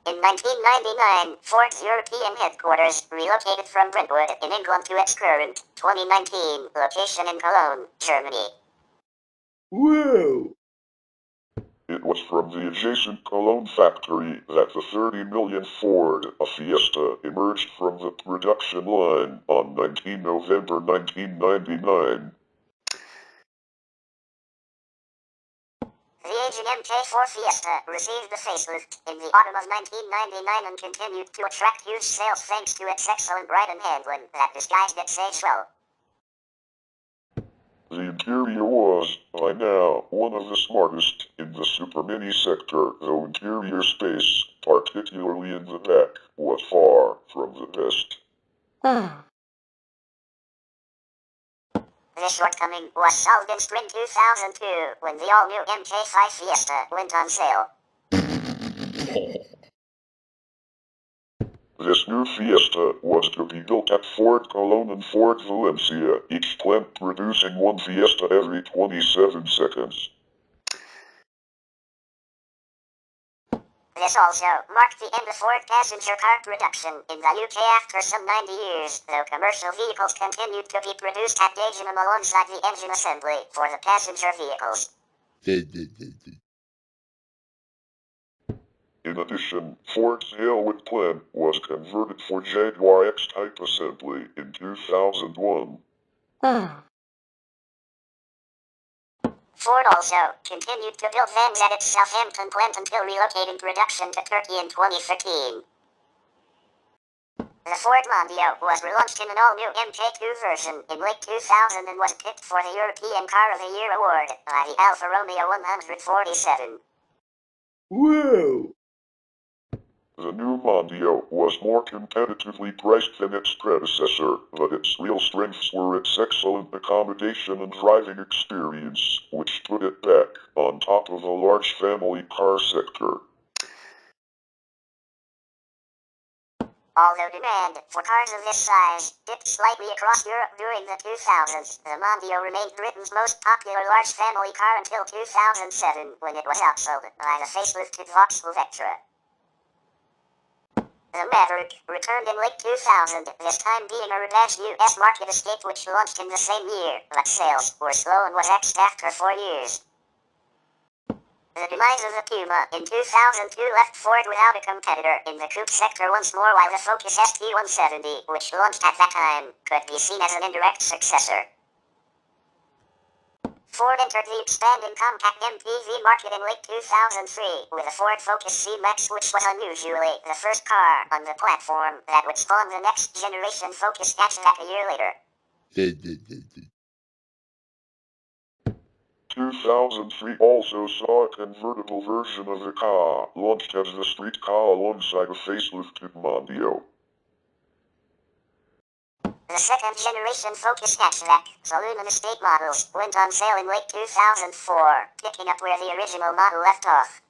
In 1999, Ford's European headquarters relocated from Brentwood in England to its current, 2019, location in Cologne, Germany. Whoa! It was from the adjacent Cologne factory that the 30 million Ford Fiesta emerged from the production line on 19 November 1999. The aging MK4 Fiesta received a facelift in the autumn of 1999 and continued to attract huge sales thanks to its excellent ride and handling that disguised its age well. The interior was, by now, one of the smartest in the super mini sector, though interior space, particularly in the back, was far from the best. This shortcoming was solved in spring 2002 when the all-new MK5 Fiesta went on sale. This new Fiesta was to be built at Ford Cologne and Ford Valencia, each plant producing one Fiesta every 27 seconds. This also marked the end of Ford passenger car production in the UK after some 90 years, though commercial vehicles continued to be produced at Dagenham alongside the engine assembly for the passenger vehicles. In addition, Ford's Halewood plant was converted for Jaguar X-type assembly in 2001. Ford also continued to build vans at its Southampton plant until relocating production to Turkey in 2013. The Ford Mondio was relaunched in an all-new MK2 version in late 2000 and was picked for the European Car of the Year award by the Alfa Romeo 147. Whoa! The new Mondio was more competitively priced than its predecessor, but its real strengths were its excellent accommodation and driving experience, which put it back on top of the large family car sector. Although demand for cars of this size dipped slightly across Europe during the 2000s, the Mondio remained Britain's most popular large family car until 2007, when it was outsold by the facelifted Vauxhall Vectra. The Maverick returned in late 2000, this time being a rebadged US market escape which launched in the same year, but sales were slow and was axed after 4 years. The demise of the Puma in 2002 left Ford without a competitor in the coupe sector once more, while the Focus ST170, which launched at that time, could be seen as an indirect successor. Ford entered the expanding compact MPV market in late 2003 with a Ford Focus C-Max, which was unusually the first car on the platform that would spawn the next generation Focus hatchback a year later. 2003 also saw a convertible version of the car, launched as the street car alongside a facelifted Mondeo. The second generation Focus hatchback, saloon and estate models, went on sale in late 2004, picking up where the original model left off.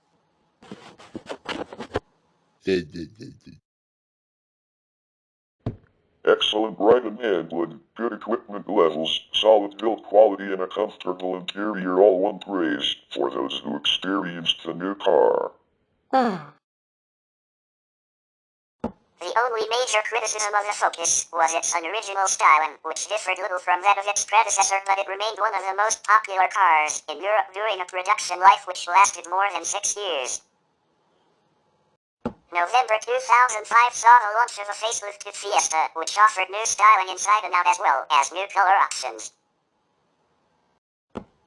Excellent ride and handling, good equipment levels, solid build quality and a comfortable interior, all one praise for those who experienced the new car. The only major criticism of the Focus was its unoriginal styling, which differed little from that of its predecessor, but it remained one of the most popular cars in Europe during a production life which lasted more than 6 years. November 2005 saw the launch of a facelifted Fiesta, which offered new styling inside and out as well as new color options.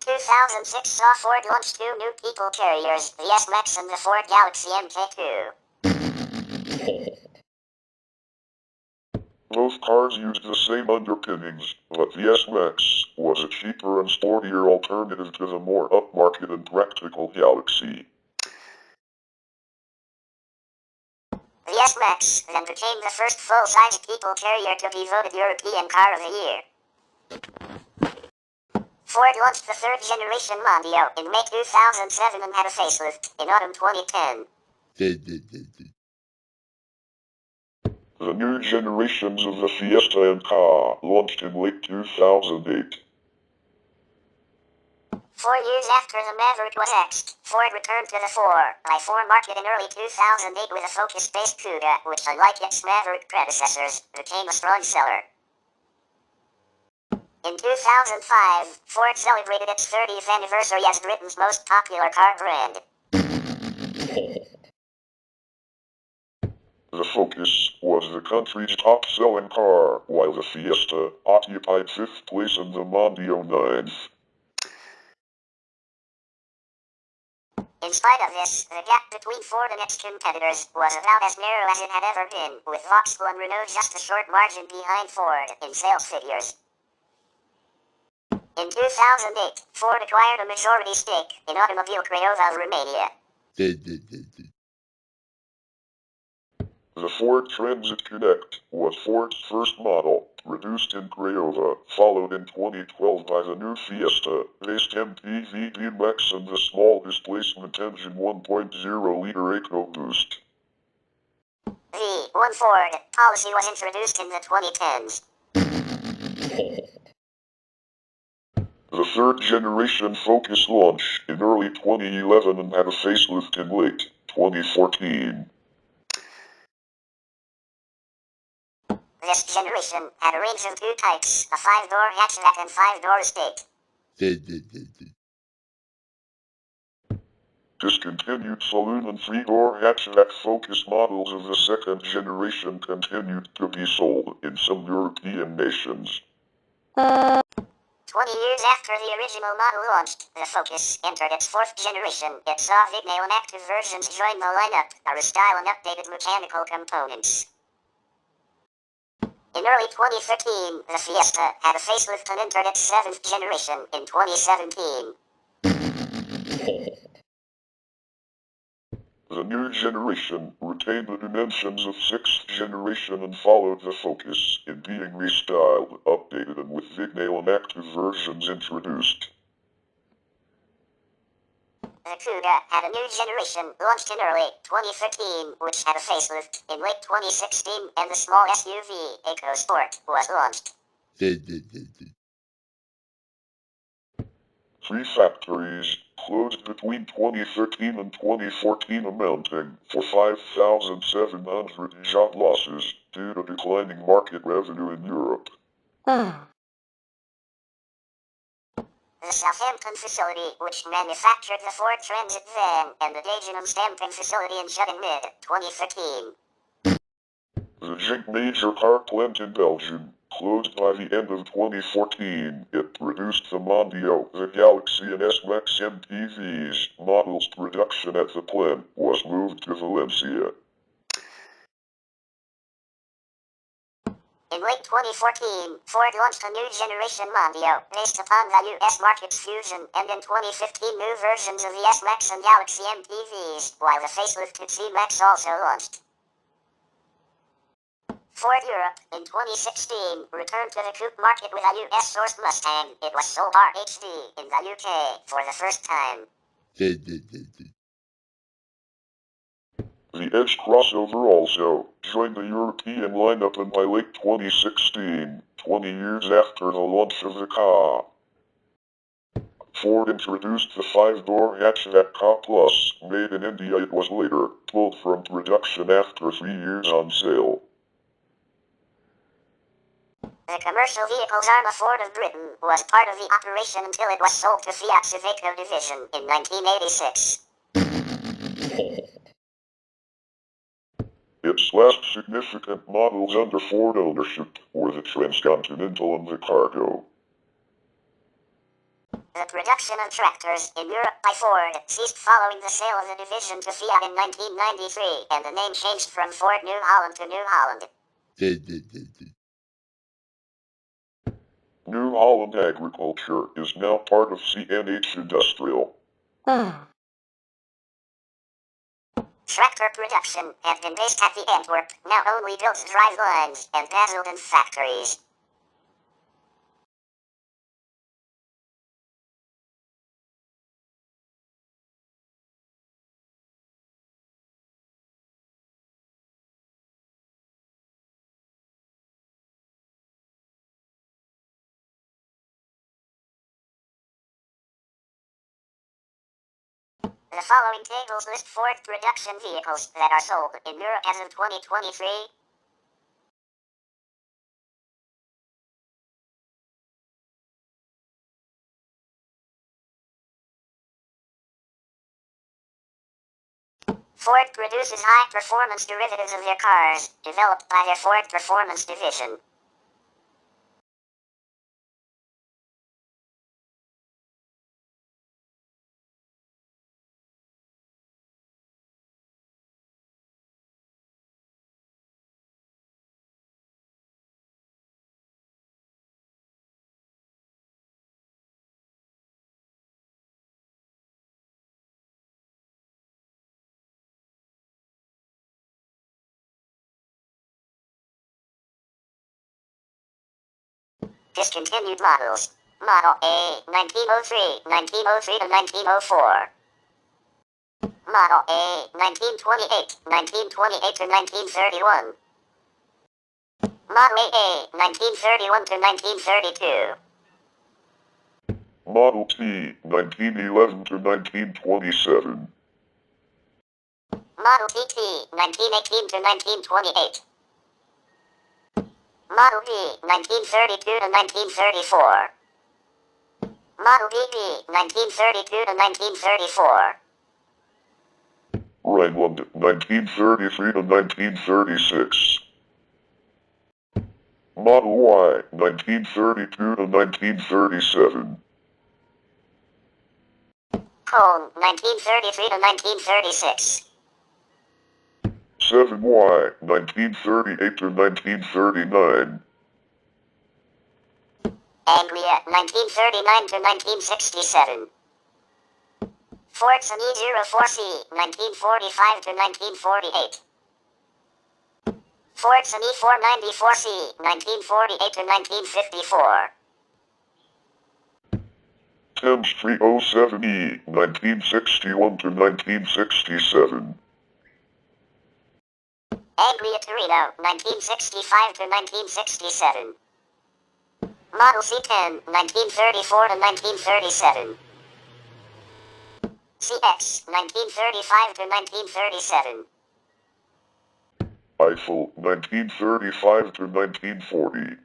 2006 saw Ford launch two new people carriers, the S-Max and the Ford Galaxy MK2. Both cars used the same underpinnings, but the S-Max was a cheaper and sportier alternative to the more upmarket and practical Galaxy. The S-Max then became the first full-size people carrier to be voted European Car of the Year. Ford launched the third generation Mondeo in May 2007 and had a facelift in autumn 2010. The new generations of the Fiesta and Ka launched in late 2008. 4 years after the Maverick was axed, Ford returned to the 4x4 market in early 2008 with a Focus-based Kuga, which, unlike its Maverick predecessors, became a strong seller. In 2005, Ford celebrated its 30th anniversary as Britain's most popular car brand. The Focus was the country's top-selling car, while the Fiesta occupied 5th place and the Mondeo 9th. In spite of this, the gap between Ford and its competitors was about as narrow as it had ever been, with Vauxhall and Renault just a short margin behind Ford in sales figures. In 2008, Ford acquired a majority stake in Automobile Craiova, Romania. The Ford Transit Connect was Ford's first model, produced in Craiova, followed in 2012 by the new Fiesta-based MPV D-Max and the small displacement engine 1.0-liter EcoBoost. The One Ford policy was introduced in the 2010s. The third generation Focus launched in early 2011 and had a facelift in late 2014. This generation had a range of two types, a 5-door hatchback and 5-door estate. Discontinued saloon and 3-door hatchback Focus models of the second generation continued to be sold in some European nations. 20 years after the original model launched, the Focus entered its 4th generation. It saw Vignale and active versions join the lineup, a restyle and updated mechanical components. In early 2013, the Fiesta had a facelift and entered its 7th generation in 2017. The new generation retained the dimensions of 6th generation and followed the Focus in being restyled, updated and with Vignale and active versions introduced. The Kuga had a new generation launched in early 2015, which had a facelift in late 2016, and the small SUV EcoSport was launched. 3 factories closed between 2013 and 2014, amounting for 5,700 job losses due to declining market revenue in Europe. The Southampton facility, which manufactured the Ford Transit van, and the Dagenham stamping facility in shut in mid-2015. The Gink major car plant in Belgium Closed by the end of 2014, it produced the Mondio, the Galaxy and S-Max MPVs. Models production at the plant was moved to Valencia. In late 2014, Ford launched a new generation Mondio, based upon the US market's Fusion, and in 2015 new versions of the S-Max and Galaxy MPVs, while the facelifted C-Max also launched. Ford Europe, in 2016, returned to the coupe market with a US-sourced Mustang. It was sold RHD in the UK for the first time. The Edge crossover also joined the European lineup and by late 2016, 20 years after the launch of the car, Ford introduced the 5-door hatchback Ka Plus. Made in India, it was later pulled from production after 3 years on sale. The commercial vehicles arm of Ford of Britain was part of the operation until it was sold to Fiat's Iveco division in 1986. Its last significant models under Ford ownership were the Transcontinental and the Cargo. The production of tractors in Europe by Ford ceased following the sale of the division to Fiat in 1993, and the name changed from Ford New Holland to New Holland. New Holland Agriculture is now part of CNH Industrial. Tractor production had been based at the Antwerp, now only builds drive lines and Basildon factories. The following tables list Ford production vehicles that are sold in Europe as of 2023. Ford produces high-performance derivatives of their cars, developed by their Ford Performance division. Discontinued models. Model A, 1903, 1903 to 1904. Model A, 1928, 1928 to 1931. Model AA, 1931 to 1932. Model T, 1911 to 1927. Model TT, 1918 to 1928. Model B, 1932 to 1934. Model BB, 1932 to 1934. Rhineland, 1933 to 1936. Model Y, 1932 to 1937. Cone, 1933 to 1936. 7Y, 1938 to 1939. Anglia, 1939 to 1967. Fordson E04C, 1945 to 1948. Fordson E494C, 1948 to 1954. Thames 307E, 1961 to 1967. Anglia Torino, 1965 to 1967. Model C10, 1934 to 1937. CX, 1935 to 1937. Eiffel, 1935 to 1940.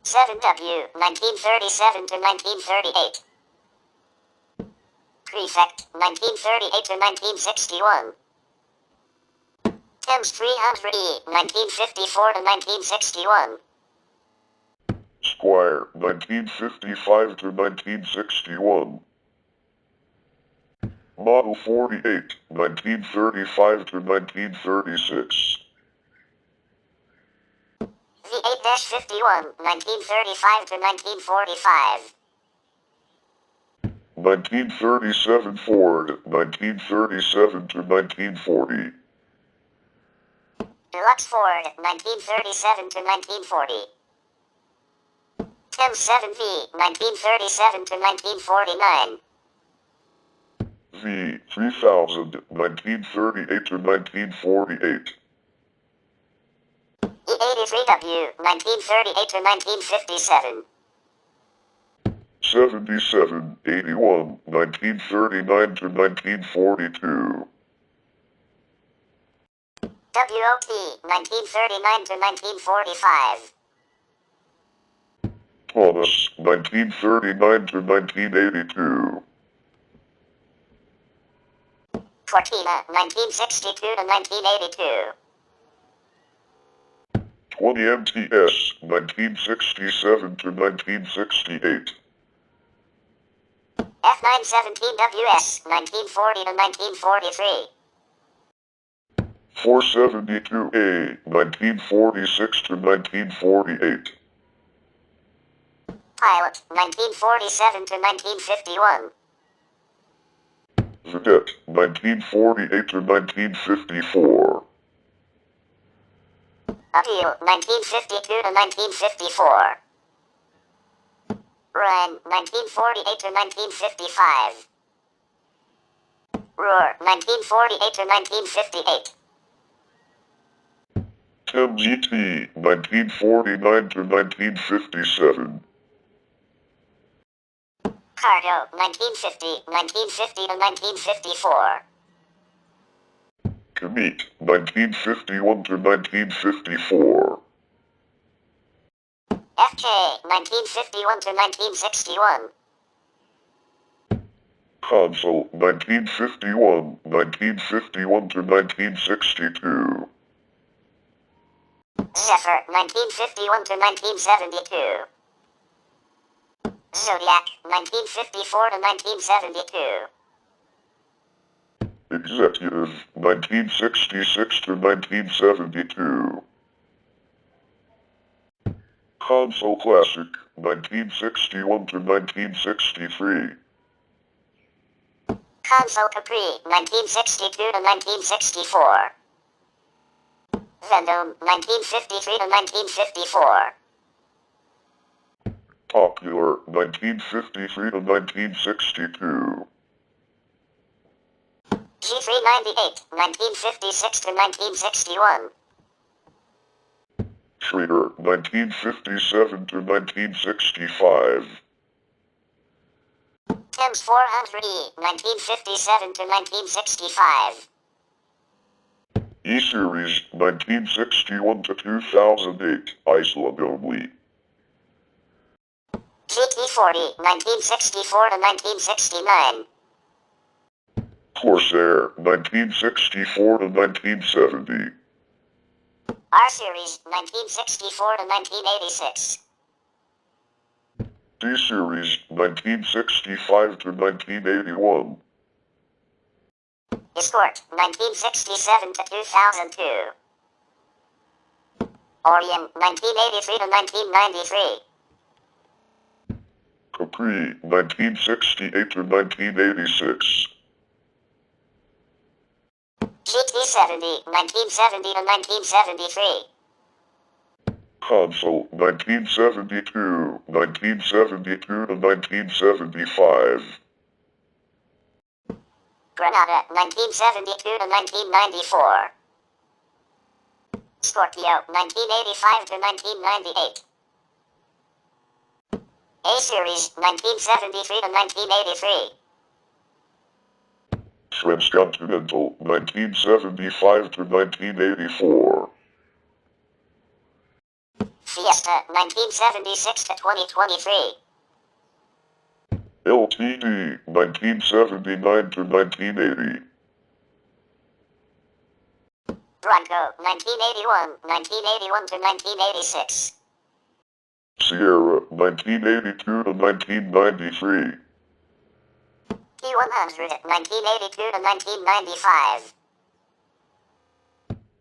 7W, 1937 to 1938. Prefect, 1938 to 1961. Thames 300E, 1954 to 1961. Squire, 1955 to 1961. Model 48, 1935 to 1936. V8-51, 1935 to 1945. 1937 Ford, 1937 to 1940. Deluxe Ford, 1937 to 1940. Thames 7V, 1937 to 1949. V3000, 1938 to 1948. E83W, 1938 to 1957. 7781, 1939 to 1942. WOT, 1939 to 1945. Thomas, 1939 to 1982. Cortina, 1962 to 1982. 20 MTS, 1967 to 1968. F917WS, 1940 to 1943. 472A, 1946 to 1948. Pilot, 1947 to 1951. Vedette, 1948 to 1954. Appeal, 1952 to 1954. Rhine, 1948 to 1955. Ruhr, 1948 to 1958. TaBNWNE, 1949 to 1957. Cargo, 1950, 1950 to 1954. Comet, 1951 to 1954. FK, 1951 to 1961. Consul, 1951, 1951 to 1962. Zephyr, 1951 to 1972. Zodiac, 1954 to 1972. Executive, 1966 to 1972. Consul Classic, 1961 to 1963. Consul Capri, 1962 to 1964. Vendome, 1953 to 1954. Popular, 1953 to 1962. G398, 1956 to 1961. Schrader, 1957 to 1965. Thames 400E, 1957 to 1965. E-Series, 1961 to 2008, Iceland only. GT40, 1964 to 1969. Corsair, 1964 to 1970. R-Series, 1964 to 1986. D-Series, 1965 to 1981. Escort, 1967 to 2002. Orion, 1983 to 1993. Capri, 1968 to 1986. GT70, 1970 to 1973. Consul, 1972, 1972 to 1975. Granada, 1972 to 1994. Scorpio, 1985 to 1998. A-Series, 1973 to 1983. Transcontinental, 1975 to 1984. Fiesta, 1976 to 2023. LTD, 1979 to 1980. Bronco, 1981, 1981 to 1986. Sierra, 1982 to 1993. T100, 1982 to 1995.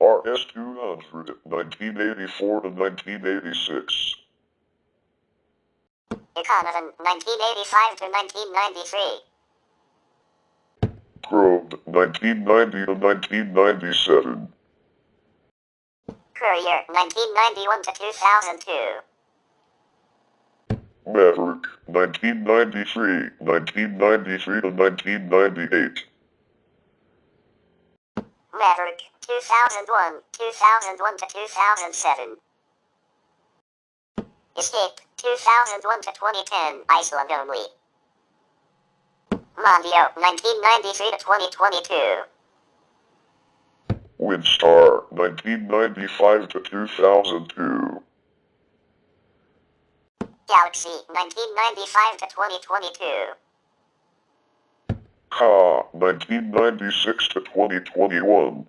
RS200, 1984 to 1986. Econovan, 1985 to 1993. Probe, 1990 to 1997. Courier, 1991 to 2002. Maverick, 1993, 1993 to 1998. Maverick, 2001, 2001 to 2007. Escape, 2001 to 2010, Iceland only. Mondio, 1993 to 2022. Windstar, 1995 to 2002. Galaxy, 1995 to 2022. Ka, 1996 to 2021.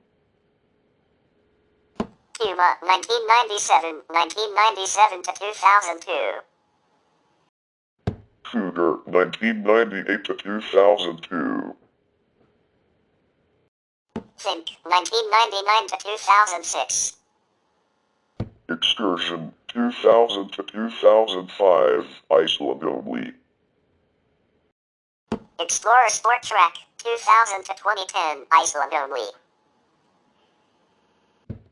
Puma, 1997, 1997 to 2002. Cougar, 1998 to 2002. Think, 1999 to 2006. Excursion, 2000 to 2005, Iceland only. Explorer Sport Track, 2000 to 2010, Iceland only.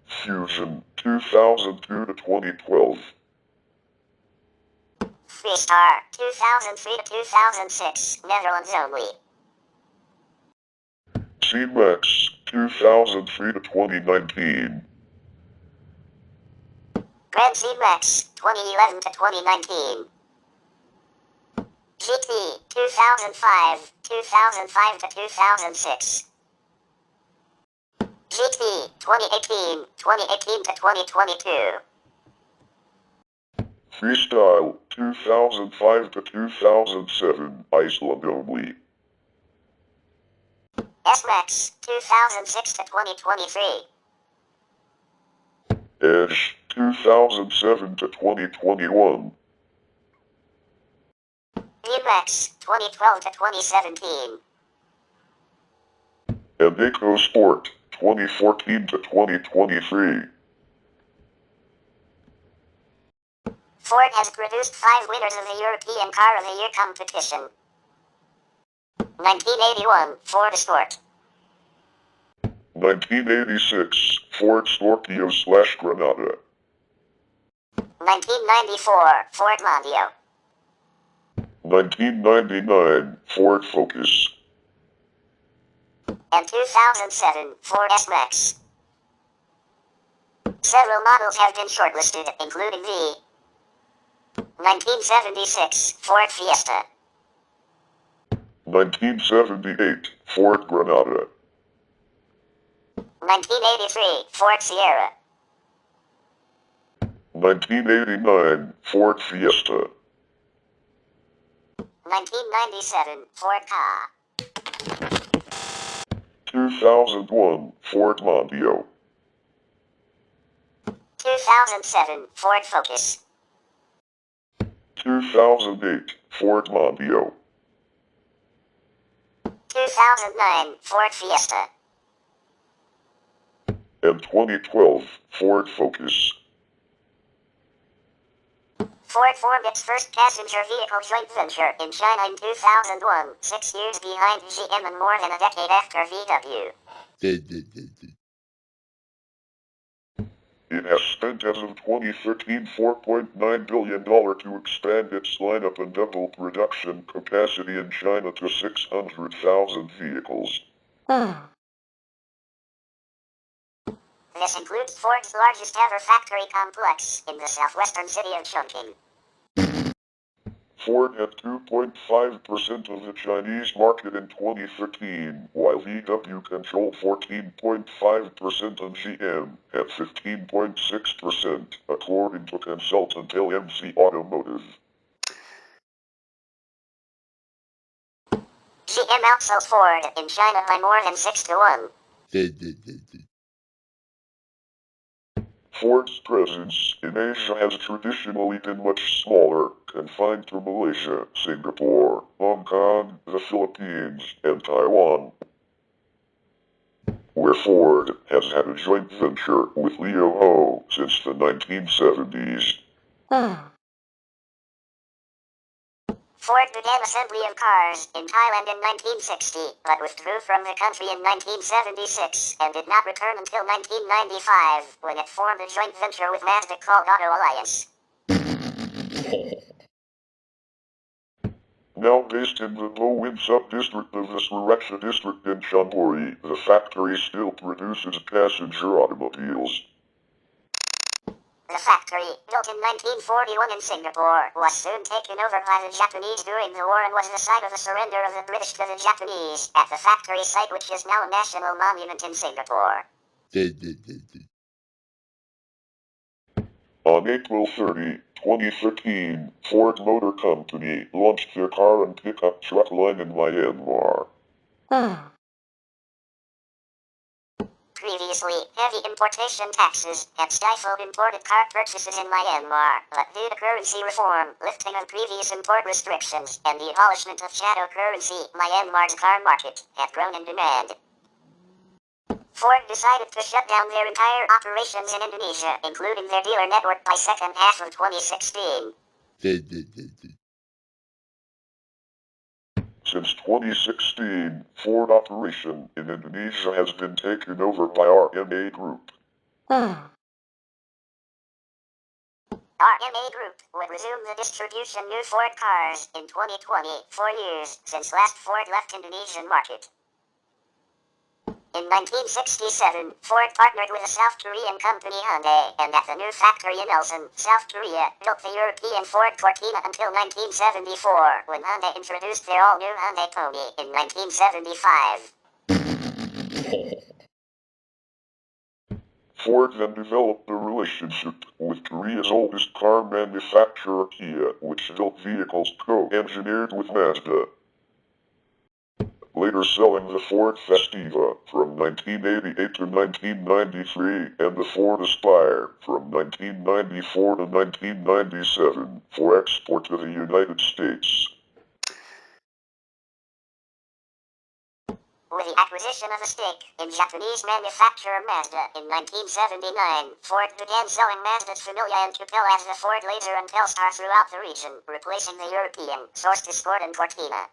Fusion, 2002 to 2012. Freestar, 2003 to 2006, Netherlands only. C-Max, 2003 to 2019. Grand C-Max, 2011 to 2019. GT, 2005, 2005 to 2006. GT, 2018, 2018 to 2022. Freestyle, 2005 to 2007, Iceland only. S-Max, 2006 to 2023. Edge, 2007 to 2021. V-Max, 2012 to 2017. And EcoSport, 2014 to 2023. Ford has produced 5 winners of the European Car of the Year competition. 1981, Ford Escort. 1986, Ford Scorpio/Granada. 1994, Ford Mondio. 1999, Ford Focus. And 2007, Ford S-Max. Several models have been shortlisted, including the 1976 Ford Fiesta. 1978, Ford Granada. 1983 Ford Sierra. 1989, Ford Fiesta. 1997 Ford Ka. 2001, Ford Mondeo. 2007 Ford Focus. 2008, Ford Mondeo. 2009 Ford Fiesta. And 2012, Ford Focus. Ford formed its first passenger vehicle joint venture in China in 2001, 6 years behind GM and more than a decade after VW. It has spent as of 2013 $4.9 billion to expand its lineup and double production capacity in China to 600,000 vehicles. This includes Ford's largest ever factory complex in the southwestern city of Chongqing. Ford had 2.5% of the Chinese market in 2013, while VW controlled 14.5% and GM had 15.6%, according to consultant LMC Automotive. GM outsells Ford in China by more than 6 to 1. Ford's presence in Asia has traditionally been much smaller, confined to Malaysia, Singapore, Hong Kong, the Philippines, and Taiwan, where Ford has had a joint venture with Leo Ho since the 1970s. Ford began assembly of cars in Thailand in 1960, but withdrew from the country in 1976 and did not return until 1995, when it formed a joint venture with Mazda called Auto Alliance. Now based in the Low-Wind sub-district of the Sriracha district in Chonburi, the factory still produces passenger automobiles. The factory, built in 1941 in Singapore, was soon taken over by the Japanese during the war and was the site of the surrender of the British to the Japanese at the factory site, which is now a national monument in Singapore. On April 30, 2013, Ford Motor Company launched their car and pickup truck line in Myanmar. Previously, heavy importation taxes had stifled imported car purchases in Myanmar, but due to currency reform, lifting of previous import restrictions, and the abolishment of shadow currency, Myanmar's car market had grown in demand. Ford decided to shut down their entire operations in Indonesia, including their dealer network, by second half of 2016. Since 2016, Ford operation in Indonesia has been taken over by RMA Group. RMA Group would resume the distribution new Ford cars in 2020, 4 years since last Ford left Indonesian market. In 1967, Ford partnered with a South Korean company Hyundai, and at the new factory in Elson, South Korea, built the European Ford Cortina until 1974, when Hyundai introduced their all-new Hyundai Pony in 1975. Ford then developed a relationship with Korea's oldest car manufacturer Kia, which built vehicles co-engineered with Mazda, later selling the Ford Festiva from 1988 to 1993 and the Ford Aspire from 1994 to 1997 for export to the United States. With the acquisition of a stake in Japanese manufacturer Mazda in 1979, Ford began selling Mazda's Familia and Capella as the Ford Laser and Telstar throughout the region, replacing the European-sourced Escort and Cortina.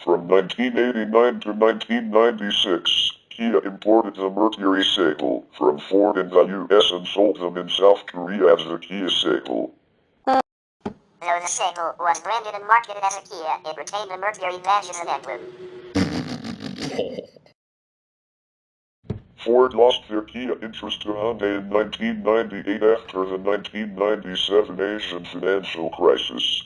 From 1989 to 1996, Kia imported the Mercury Sable from Ford in the US and sold them in South Korea as the Kia Sable. Though the Sable was branded and marketed as a Kia, it retained the Mercury badge as an emblem. Ford lost their Kia interest to Hyundai in 1998 after the 1997 Asian financial crisis.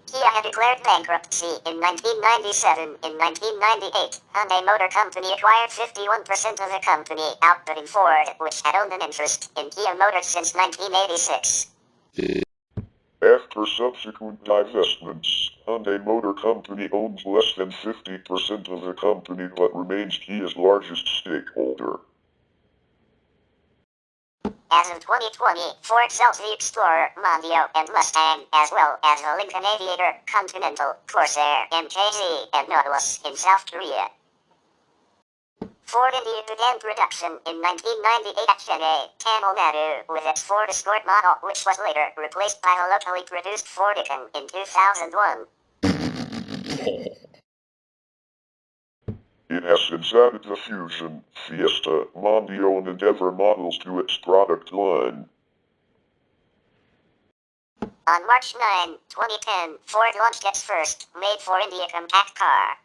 Kia had declared bankruptcy in 1997. In 1998, Hyundai Motor Company acquired 51% of the company, outbidding Ford, which had owned an interest in Kia Motors since 1986. After subsequent divestments, Hyundai Motor Company owns less than 50% of the company but remains Kia's largest stakeholder. As of 2020, Ford sells the Explorer, Mondeo, and Mustang, as well as the Lincoln Aviator, Continental, Corsair, MKZ, and Nautilus in South Korea. Ford India began production in 1998 at Chennai, Tamil Nadu, with its Ford Escort model, which was later replaced by the locally produced Ford Icon in 2001. It has since added the Fusion, Fiesta, Mondeo and Endeavour models to its product line. On March 9, 2010, Ford launched its first made-for-India compact car.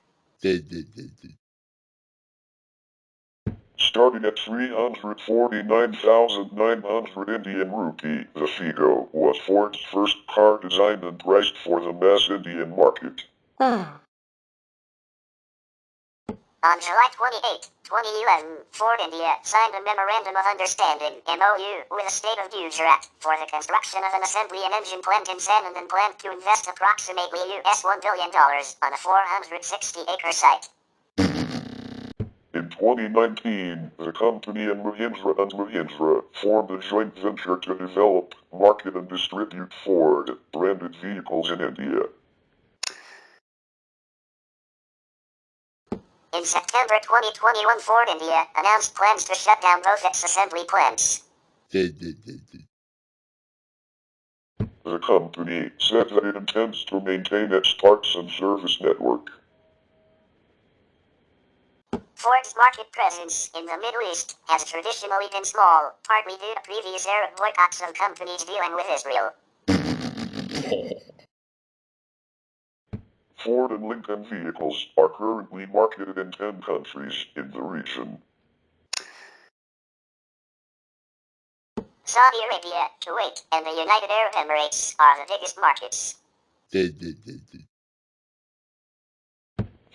Starting at 349,900 Indian rupee, the Figo was Ford's first car designed and priced for the mass Indian market. On July 28, 2011, Ford India signed a Memorandum of Understanding (MOU) with the state of Gujarat for the construction of an assembly and engine plant in Sanand and plan to invest approximately $1 billion on a 460-acre site. In 2019, the company and Mahindra formed a joint venture to develop, market and distribute Ford-branded vehicles in India. In September 2021, Ford India announced plans to shut down both its assembly plants. The company said that it intends to maintain its parts and service network. Ford's market presence in the Middle East has traditionally been small, partly due to previous Arab boycotts of companies dealing with Israel. Ford and Lincoln vehicles are currently marketed in 10 countries in the region. Saudi Arabia, Kuwait, and the United Arab Emirates are the biggest markets.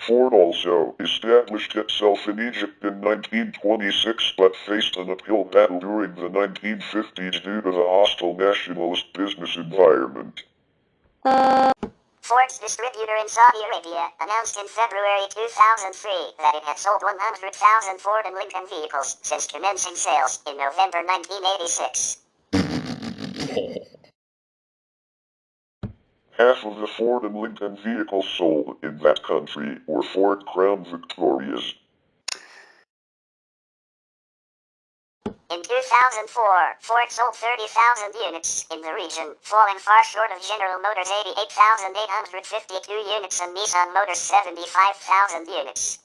Ford also established itself in Egypt in 1926 but faced an uphill battle during the 1950s due to the hostile nationalist business environment. Ford's distributor in Saudi Arabia announced in February 2003 that it had sold 100,000 Ford and Lincoln vehicles since commencing sales in November 1986. Half of the Ford and Lincoln vehicles sold in that country were Ford Crown Victorias. In 2004, Ford sold 30,000 units in the region, falling far short of General Motors' 88,852 units and Nissan Motors' 75,000 units.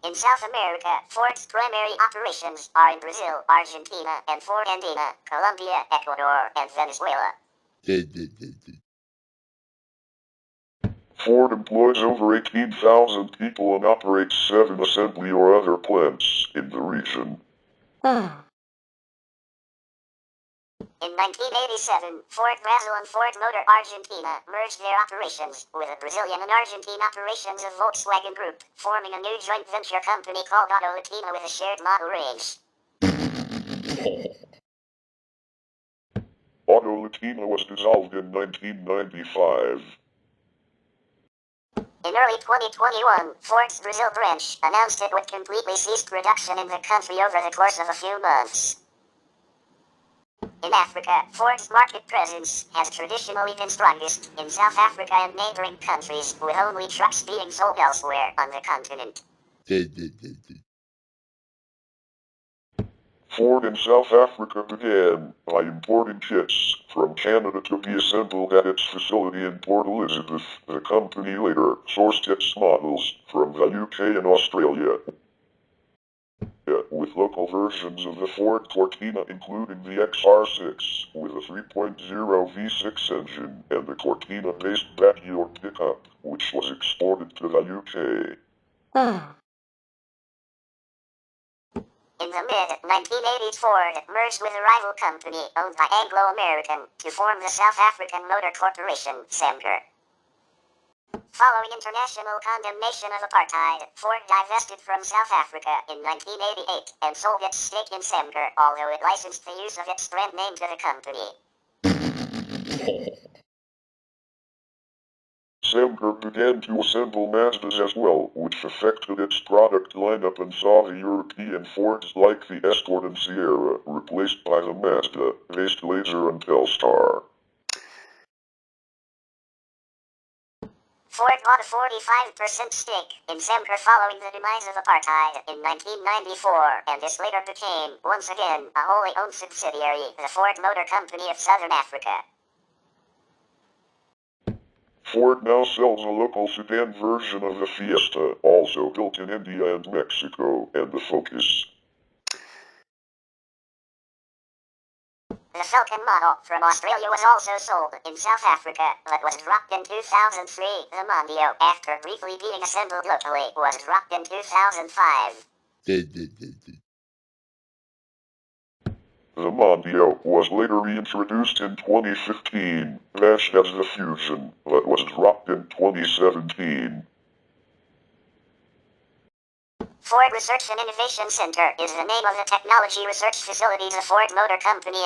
In South America, Ford's primary operations are in Brazil, Argentina, and Ford Andina, Colombia, Ecuador, and Venezuela. Ford employs over 18,000 people and operates 7 assembly or other plants in the region. In 1987, Ford Brazil and Ford Motor Argentina merged their operations with the Brazilian and Argentine operations of Volkswagen Group, forming a new joint venture company called Auto Latina with a shared model range. Auto Latina was dissolved in 1995. In early 2021, Ford's Brazil branch announced it would completely cease production in the country over the course of a few months. In Africa, Ford's market presence has traditionally been strongest in South Africa and neighboring countries, with only trucks being sold elsewhere on the continent. Ford in South Africa began by importing kits from Canada to be assembled at its facility in Port Elizabeth. The company later sourced its models from the UK and Australia, with local versions of the Ford Cortina including the XR6 with a 3.0 V6 engine and the Cortina-based backyard pickup, which was exported to the UK. In the mid-1980s, Ford merged with a rival company owned by Anglo American to form the South African Motor Corporation, SAMCOR. Following international condemnation of apartheid, Ford divested from South Africa in 1988 and sold its stake in SAMCOR, although it licensed the use of its brand name to the company. SAMCOR began to assemble Mazdas as well, which affected its product lineup and saw the European Fords like the Escort and Sierra replaced by the Mazda-based Laser and Telstar. Ford bought a 45% stake in SAMCOR following the demise of apartheid in 1994, and this later became, once again, a wholly owned subsidiary, the Ford Motor Company of Southern Africa. Ford now sells a local sedan version of the Fiesta, also built in India and Mexico, and the Focus. The Falcon model from Australia was also sold in South Africa, but was dropped in 2003. The Mondio, after briefly being assembled locally, was dropped in 2005. The Mondio was later reintroduced in 2015, dashed as the Fusion, but was dropped in 2017. Ford Research and Innovation Center is the name of the technology research facilities of Ford Motor Company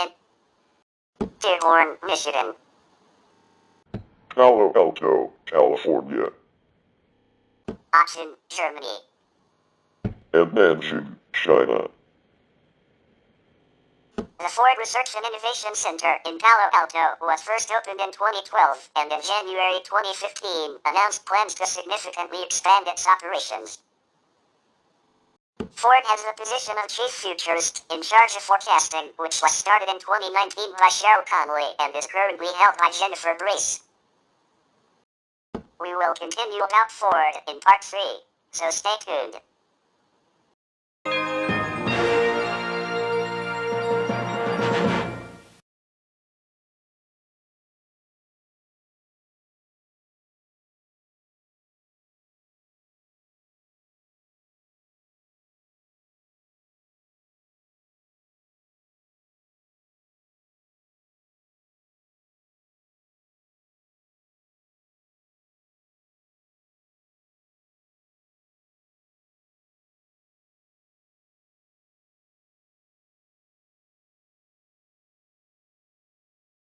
in Dearborn, Michigan. Palo Alto, California. Aachen, Germany. And Nanjing, China. The Ford Research and Innovation Center in Palo Alto was first opened in 2012 and in January 2015 announced plans to significantly expand its operations. Ford has the position of Chief Futurist in charge of forecasting, which was started in 2019 by Cheryl Connolly and is currently held by Jennifer Brace. We will continue about Ford in part 3, so stay tuned.